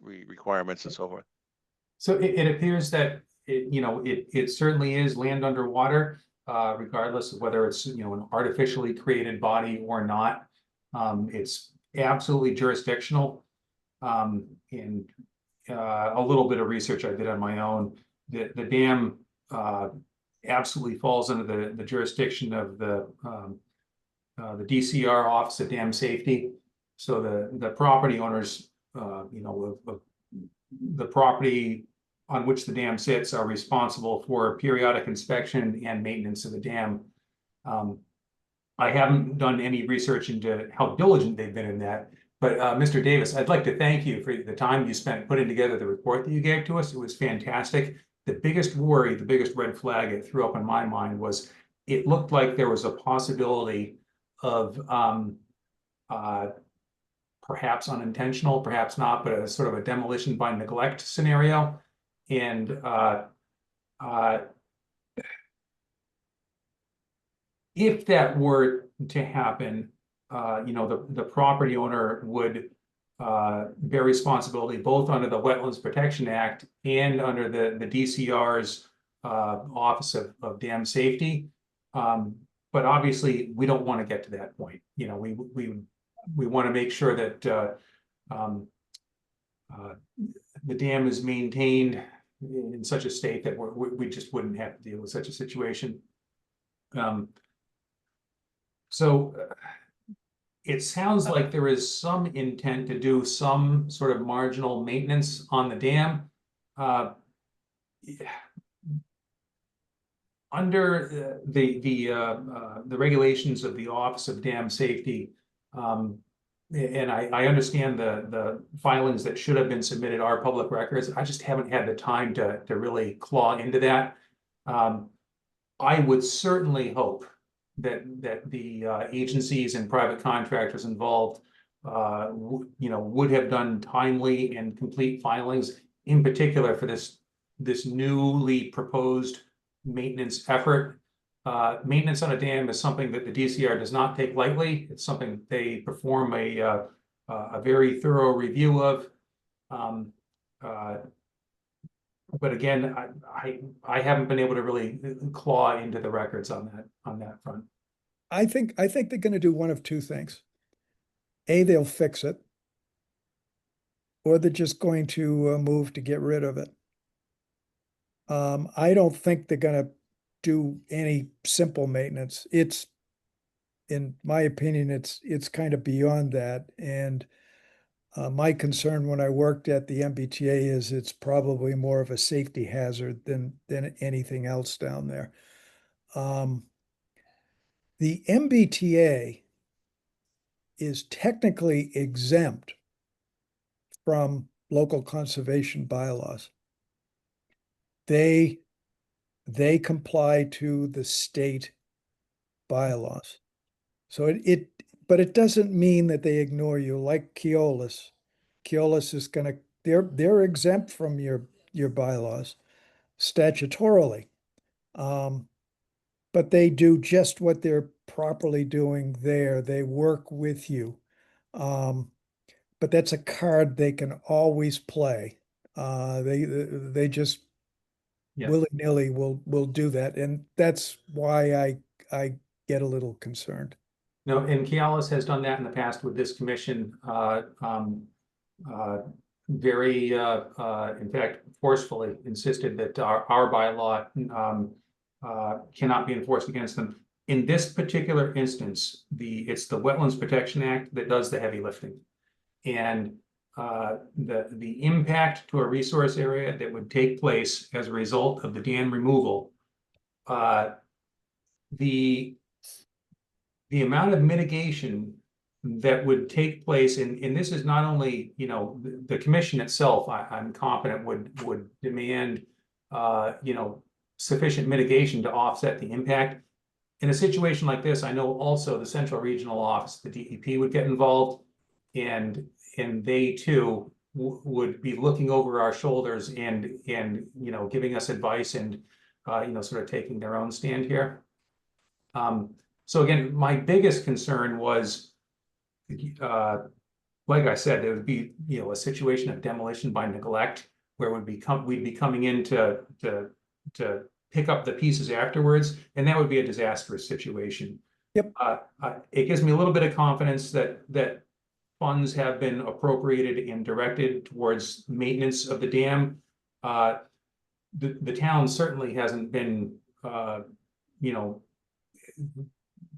Speaker 1: requirements and so forth.
Speaker 5: So it appears that it certainly is land underwater, regardless of whether it's, an artificially created body or not. It's absolutely jurisdictional. And a little bit of research I did on my own. The dam absolutely falls under the jurisdiction of the DCR, Office of Dam Safety. So the property owners, the property on which the dam sits are responsible for periodic inspection and maintenance of the dam. I haven't done any research into how diligent they've been in that, but Mr. Davis, I'd like to thank you for the time you spent putting together the report that you gave to us. It was fantastic. The biggest worry, the biggest red flag it threw up in my mind was it looked like there was a possibility of perhaps unintentional, perhaps not, but a sort of a demolition by neglect scenario. And if that were to happen, the property owner would bear responsibility both under the Wetlands Protection Act and under the DCR's Office of Dam Safety. But obviously, we don't want to get to that point. We want to make sure that the dam is maintained in such a state that we just wouldn't have to deal with such a situation. So it sounds like there is some intent to do some sort of marginal maintenance on the dam. Under the regulations of the Office of Dam Safety, and I understand the filings that should have been submitted are public records. I just haven't had the time to really claw into that. I would certainly hope that the agencies and private contractors involved, would have done timely and complete filings, in particular for this newly proposed maintenance effort. Maintenance on a dam is something that the DCR does not take lightly. It's something they perform a very thorough review of. But again, I haven't been able to really claw into the records on that front.
Speaker 11: I think they're going to do one of two things. A, they'll fix it, or they're just going to move to get rid of it. I don't think they're going to do any simple maintenance. It's, in my opinion, it's kind of beyond that. And my concern when I worked at the MBTA is it's probably more of a safety hazard than anything else down there. The MBTA is technically exempt from local conservation bylaws. They comply to the state bylaws. So but it doesn't mean that they ignore you, like Keolis. Keolis is they're exempt from your bylaws statutorily. But they do just what they're properly doing there. They work with you. But that's a card they can always play. They just willy-nilly will do that. And that's why I get a little concerned.
Speaker 5: No, and Keolis has done that in the past with this commission, very, in fact, forcefully insisted that our bylaw cannot be enforced against them. In this particular instance, it's the Wetlands Protection Act that does the heavy lifting. And the impact to a resource area that would take place as a result of the dam removal, the amount of mitigation that would take place, and this is not only, the commission itself, I'm confident would demand, sufficient mitigation to offset the impact. In a situation like this, I know also the Central Regional Office, the DEP, would get involved, and they too would be looking over our shoulders and giving us advice and sort of taking their own stand here. So again, my biggest concern was, like I said, there would be a situation of demolition by neglect. where we'd be coming in to pick up the pieces afterwards, and that would be a disastrous situation.
Speaker 11: Yep.
Speaker 5: It gives me a little bit of confidence that funds have been appropriated and directed towards maintenance of the dam. The town certainly hasn't been,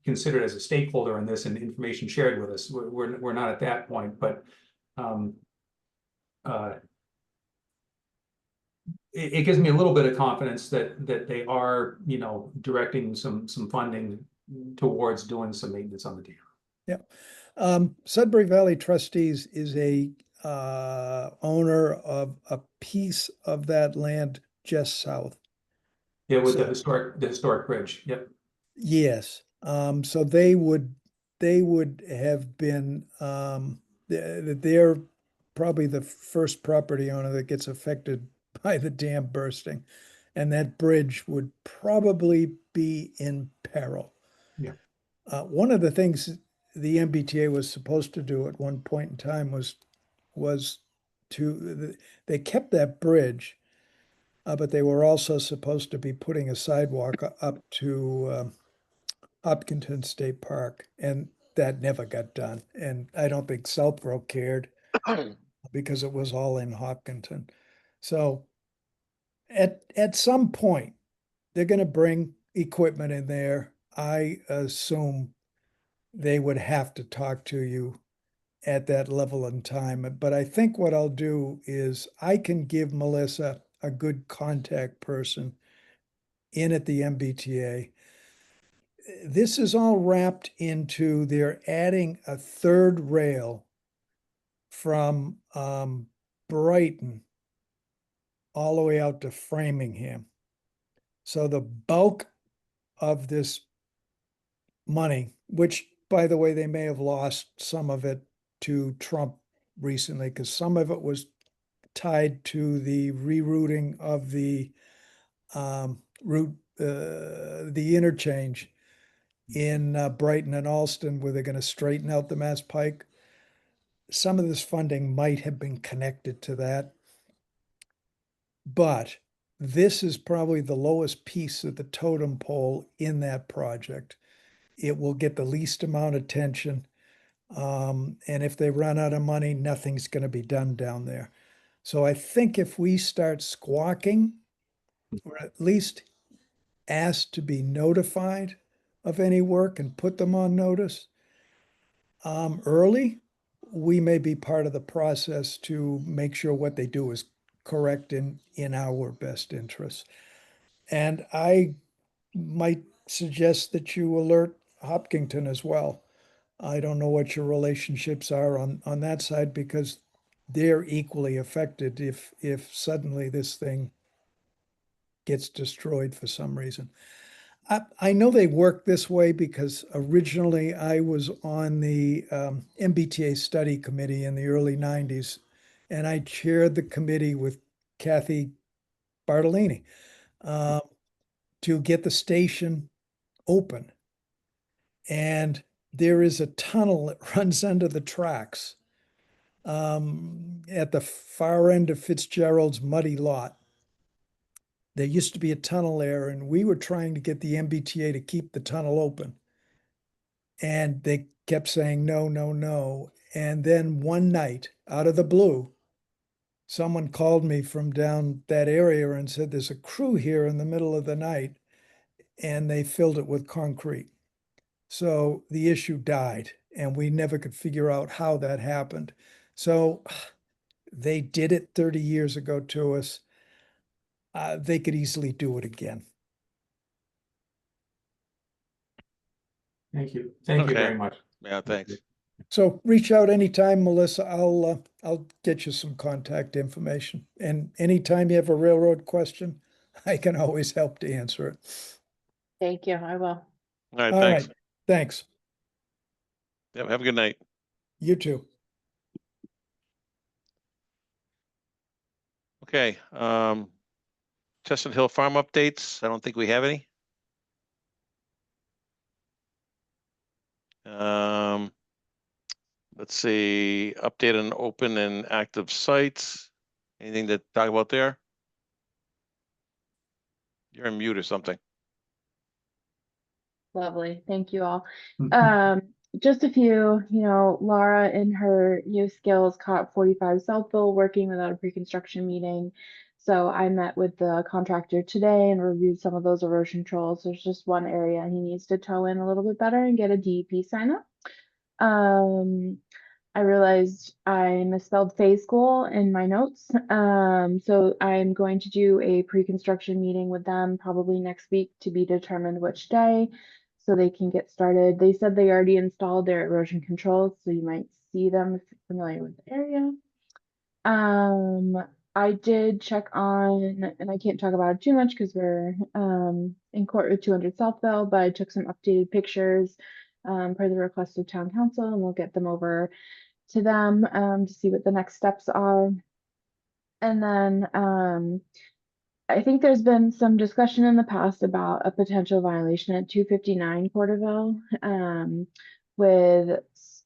Speaker 5: considered as a stakeholder in this and information shared with us. We're not at that point, but it gives me a little bit of confidence that they are, directing some funding towards doing some maintenance on the dam.
Speaker 11: Sudbury Valley Trustees is a owner of a piece of that land just south.
Speaker 5: Yeah, with
Speaker 11: So-
Speaker 5: the historic bridge. Yep.
Speaker 11: Yes, so they would have been, they're probably the first property owner that gets affected by the dam bursting. And that bridge would probably be in peril.
Speaker 5: Yeah.
Speaker 11: One of the things the MBTA was supposed to do at one point in time was they kept that bridge, but they were also supposed to be putting a sidewalk up to Hopkinton State Park, and that never got done. And I don't think Southborough cared because it was all in Hopkinton. So at some point, they're gonna bring equipment in there. I assume they would have to talk to you at that level and time. But I think what I'll do is I can give Melissa a good contact person in at the MBTA. This is all wrapped into, they're adding a third rail from Brighton all the way out to Framingham. So the bulk of this money, which, by the way, they may have lost some of it to Trump recently, because some of it was tied to the rerouting of the the interchange in Brighton and Alston, where they're going to straighten out the Mass Pike. Some of this funding might have been connected to that. But this is probably the lowest piece of the totem pole in that project. It will get the least amount of attention. And if they run out of money, nothing's going to be done down there. So I think if we start squawking, or at least asked to be notified of any work and put them on notice early, we may be part of the process to make sure what they do is correct in our best interests. And I might suggest that you alert Hopkinton as well. I don't know what your relationships are on that side, because they're equally affected if suddenly this thing gets destroyed for some reason. I know they work this way because originally I was on the MBTA study committee in the early 90s, and I chaired the committee with Kathy Bartolini to get the station open. And there is a tunnel that runs under the tracks at the far end of Fitzgerald's muddy lot. There used to be a tunnel there, and we were trying to get the MBTA to keep the tunnel open. And they kept saying, no, no, no. And then one night, out of the blue, someone called me from down that area and said, there's a crew here in the middle of the night, and they filled it with concrete. So the issue died, and we never could figure out how that happened. So they did it 30 years ago to us. They could easily do it again.
Speaker 5: Thank you. Thank you
Speaker 1: Okay.
Speaker 5: very much.
Speaker 1: Yeah, thanks.
Speaker 11: So reach out anytime, Melissa. I'll get you some contact information. And anytime you have a railroad question, I can always help to answer it.
Speaker 4: Thank you. I will.
Speaker 1: All right,
Speaker 11: All
Speaker 1: thanks.
Speaker 11: right. Thanks.
Speaker 1: Yep, have a good night.
Speaker 11: You too.
Speaker 1: Okay, Chestnut Hill Farm updates. I don't think we have any. Let's see, update on open and active sites. Anything to talk about there? You're on mute or something.
Speaker 4: Lovely. Thank you all.
Speaker 5: Mhm.
Speaker 4: Just a few, Laura in her new skills caught 45 Southville working without a pre-construction meeting. So I met with the contractor today and reviewed some of those erosion controls. There's just one area he needs to toe in a little bit better and get a DEP sign up. I realized I misspelled phase school in my notes. So I'm going to do a pre-construction meeting with them probably next week to be determined which day so they can get started. They said they already installed their erosion controls, so you might see them if you're familiar with the area. I did check on, and I can't talk about it too much because we're in court with 200 Southville, but I took some updated pictures per the request of town council, and we'll get them over to them to see what the next steps are. And then I think there's been some discussion in the past about a potential violation at 259 Porterville with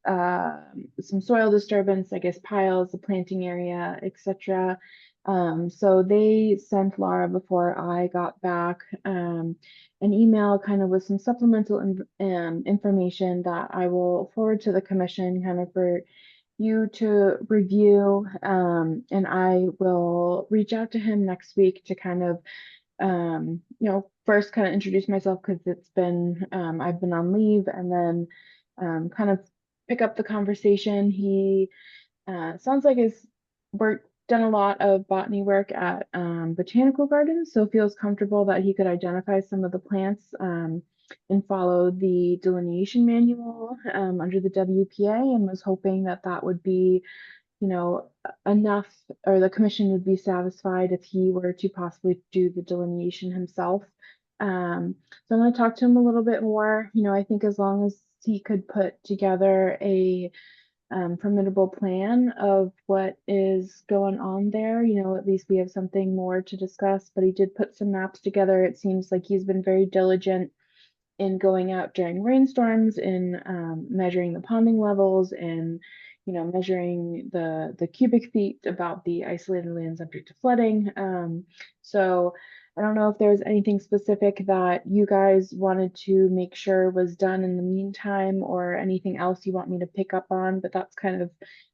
Speaker 4: some soil disturbance, I guess piles, the planting area, etc. So they sent Laura before I got back an email kind of with some supplemental information that I will forward to the commission kind of for you to review, and I will reach out to him next week to kind of, first kind of introduce myself because it's been, I've been on leave, and then kind of pick up the conversation. He sounds like he's done a lot of botany work at botanical gardens, so feels comfortable that he could identify some of the plants and follow the delineation manual under the WPA, and was hoping that that would be, enough, or the commission would be satisfied if he were to possibly do the delineation himself. So I'm going to talk to him a little bit more. I think as long as he could put together a formidable plan of what is going on there, at least we have something more to discuss. But he did put some maps together. It seems like he's been very diligent in going out during rainstorms, in measuring the ponding levels, and measuring the cubic feet about the isolated land subject to flooding. So I don't know if there's anything specific that you guys wanted to make sure was done in the meantime, or anything else you want me to pick up on, but that's kind of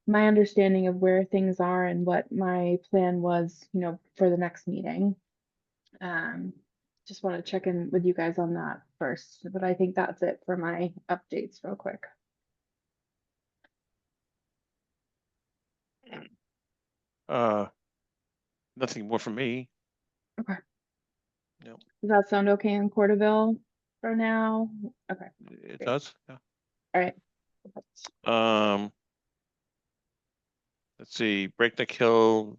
Speaker 4: my understanding of where things are and what my plan was, for the next meeting. Just want to check in with you guys on that first, but I think that's it for my updates real quick.
Speaker 1: Nothing more from me.
Speaker 4: Okay.
Speaker 1: No.
Speaker 4: Does that sound okay in Porterville for now? Okay.
Speaker 1: It
Speaker 4: Great.
Speaker 1: does, yeah.
Speaker 4: All right.
Speaker 1: Let's see, Breakneck Hill,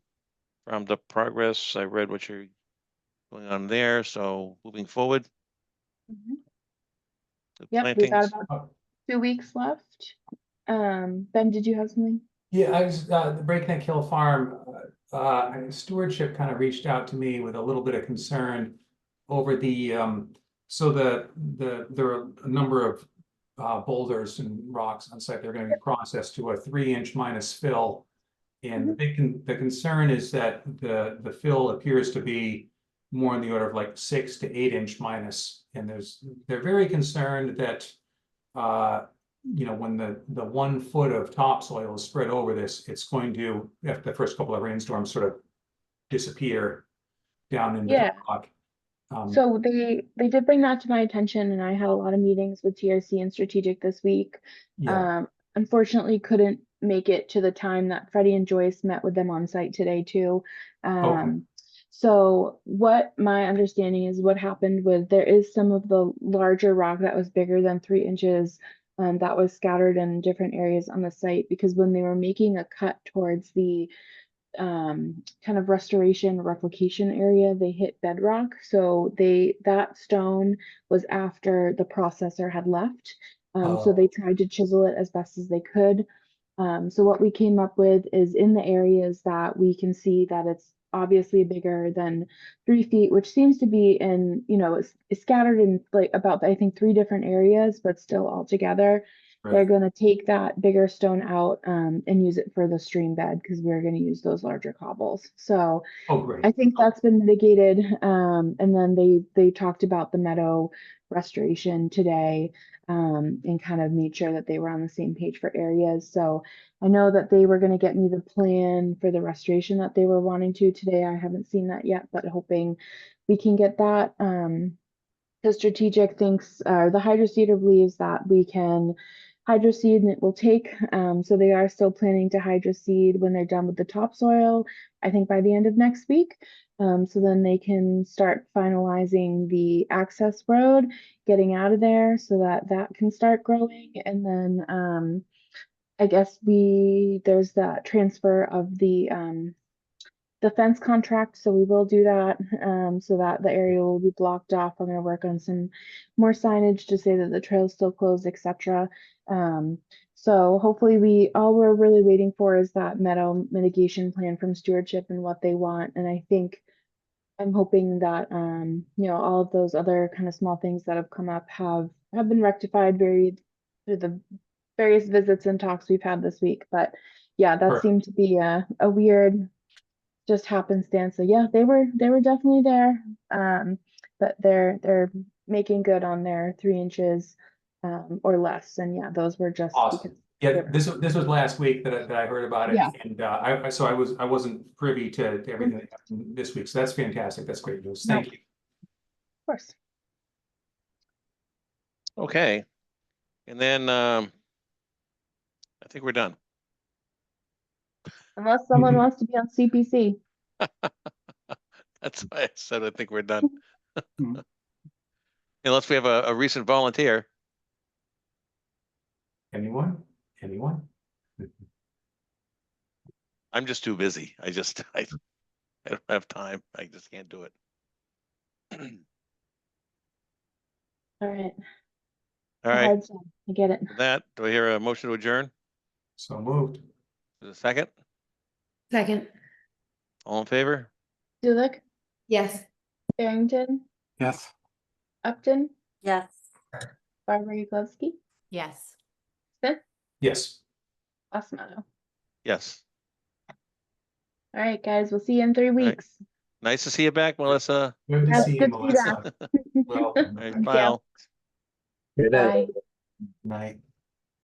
Speaker 1: from the progress, I read what you're going on there, so moving forward.
Speaker 4: Mhm.
Speaker 1: The
Speaker 4: Yep, we got
Speaker 1: plantings.
Speaker 4: about 2 weeks left. Ben, did you have something?
Speaker 5: Yeah, I was, the Breakneck Hill Farm, stewardship kind of reached out to me with a little bit of concern over the, so there are a number of boulders and rocks on site. They're going to be processed to a 3-inch minus fill. And the concern is that the fill appears to be more in the order of like 6 to 8 inch minus. And they're very concerned that, when the 1 foot of topsoil is spread over this, it's going to, after the first couple of rainstorms, sort of disappear down into the rock.
Speaker 4: So they did bring that to my attention, and I had a lot of meetings with TRC and Strategic this week.
Speaker 5: Yeah.
Speaker 4: Unfortunately couldn't make it to the time that Freddie and Joyce met with them on site today too.
Speaker 5: Okay.
Speaker 4: So what my understanding is, what happened was there is some of the larger rock that was bigger than 3 inches that was scattered in different areas on the site, because when they were making a cut towards the kind of restoration replication area, they hit bedrock. So that stone was after the processor had left. So they tried to chisel it as best as they could. So what we came up with is, in the areas that we can see that it's obviously bigger than 3 feet, which seems to be in, it's scattered in like about, I think, 3 different areas, but still all together. they're
Speaker 5: Right.
Speaker 4: gonna take that bigger stone out and use it for the stream bed because we're gonna use those larger cobbles. So
Speaker 5: Oh, great.
Speaker 4: I think that's been mitigated. And then they talked about the meadow restoration today, and kind of made sure that they were on the same page for areas. So I know that they were going to get me the plan for the restoration that they were wanting to today. I haven't seen that yet, but hoping we can get that. The strategic thinks, the hydroseeder believes that we can hydroseed and it will take. So they are still planning to hydroseed when they're done with the topsoil, I think by the end of next week. So then they can start finalizing the access road, getting out of there so that that can start growing. And then I guess there's that transfer of the fence contract, so we will do that, so that the area will be blocked off. I'm gonna work on some more signage to say that the trail's still closed, etc. So hopefully all we're really waiting for is that meadow mitigation plan from stewardship and what they want. And I think I'm hoping that, all of those other kind of small things that have come up have been rectified through the various visits and talks we've had this week. But yeah, that
Speaker 5: Perfect.
Speaker 4: seemed to be a weird just happenstance. So yeah, they were definitely there. But they're making good on their 3 inches or less. And yeah, those were just
Speaker 5: Awesome.
Speaker 4: because
Speaker 5: Yeah,
Speaker 4: they're-
Speaker 5: this was last week that I heard about it,
Speaker 4: Yeah.
Speaker 5: and I wasn't privy to everything that happened this week, so that's fantastic. That's great news. Thank you.
Speaker 4: of course.
Speaker 1: Okay. And then, I think we're done.
Speaker 4: Unless someone wants to be on CPC.
Speaker 1: That's why I said I think we're done.
Speaker 2: Hmm.
Speaker 1: Unless we have a recent volunteer.
Speaker 5: Anyone?
Speaker 1: I'm just too busy. I don't have time. I just can't do it.
Speaker 4: All right.
Speaker 1: All right.
Speaker 4: Hard sell. I get it.
Speaker 1: With that, do I hear a motion to adjourn?
Speaker 5: So moved.
Speaker 1: Is it a second?
Speaker 9: Second.
Speaker 1: All in favor?
Speaker 4: Dulick,
Speaker 9: Yes.
Speaker 4: Barrington,
Speaker 2: Yes.
Speaker 4: Upton,
Speaker 3: Yes.
Speaker 4: Barbara Yaglovsky,
Speaker 9: Yes.
Speaker 4: Smith,
Speaker 5: Yes.
Speaker 4: Osmato.
Speaker 1: Yes.
Speaker 4: All right, guys, we'll see you in 3
Speaker 1: right.
Speaker 4: weeks.
Speaker 1: Nice to see you back, Melissa.
Speaker 5: Good to
Speaker 4: Yes,
Speaker 5: see you,
Speaker 4: good to see you
Speaker 5: Melissa. Well,
Speaker 1: All right,
Speaker 4: Thank
Speaker 1: bye.
Speaker 4: you.
Speaker 1: all.
Speaker 8: Good night.
Speaker 4: Bye.
Speaker 5: night.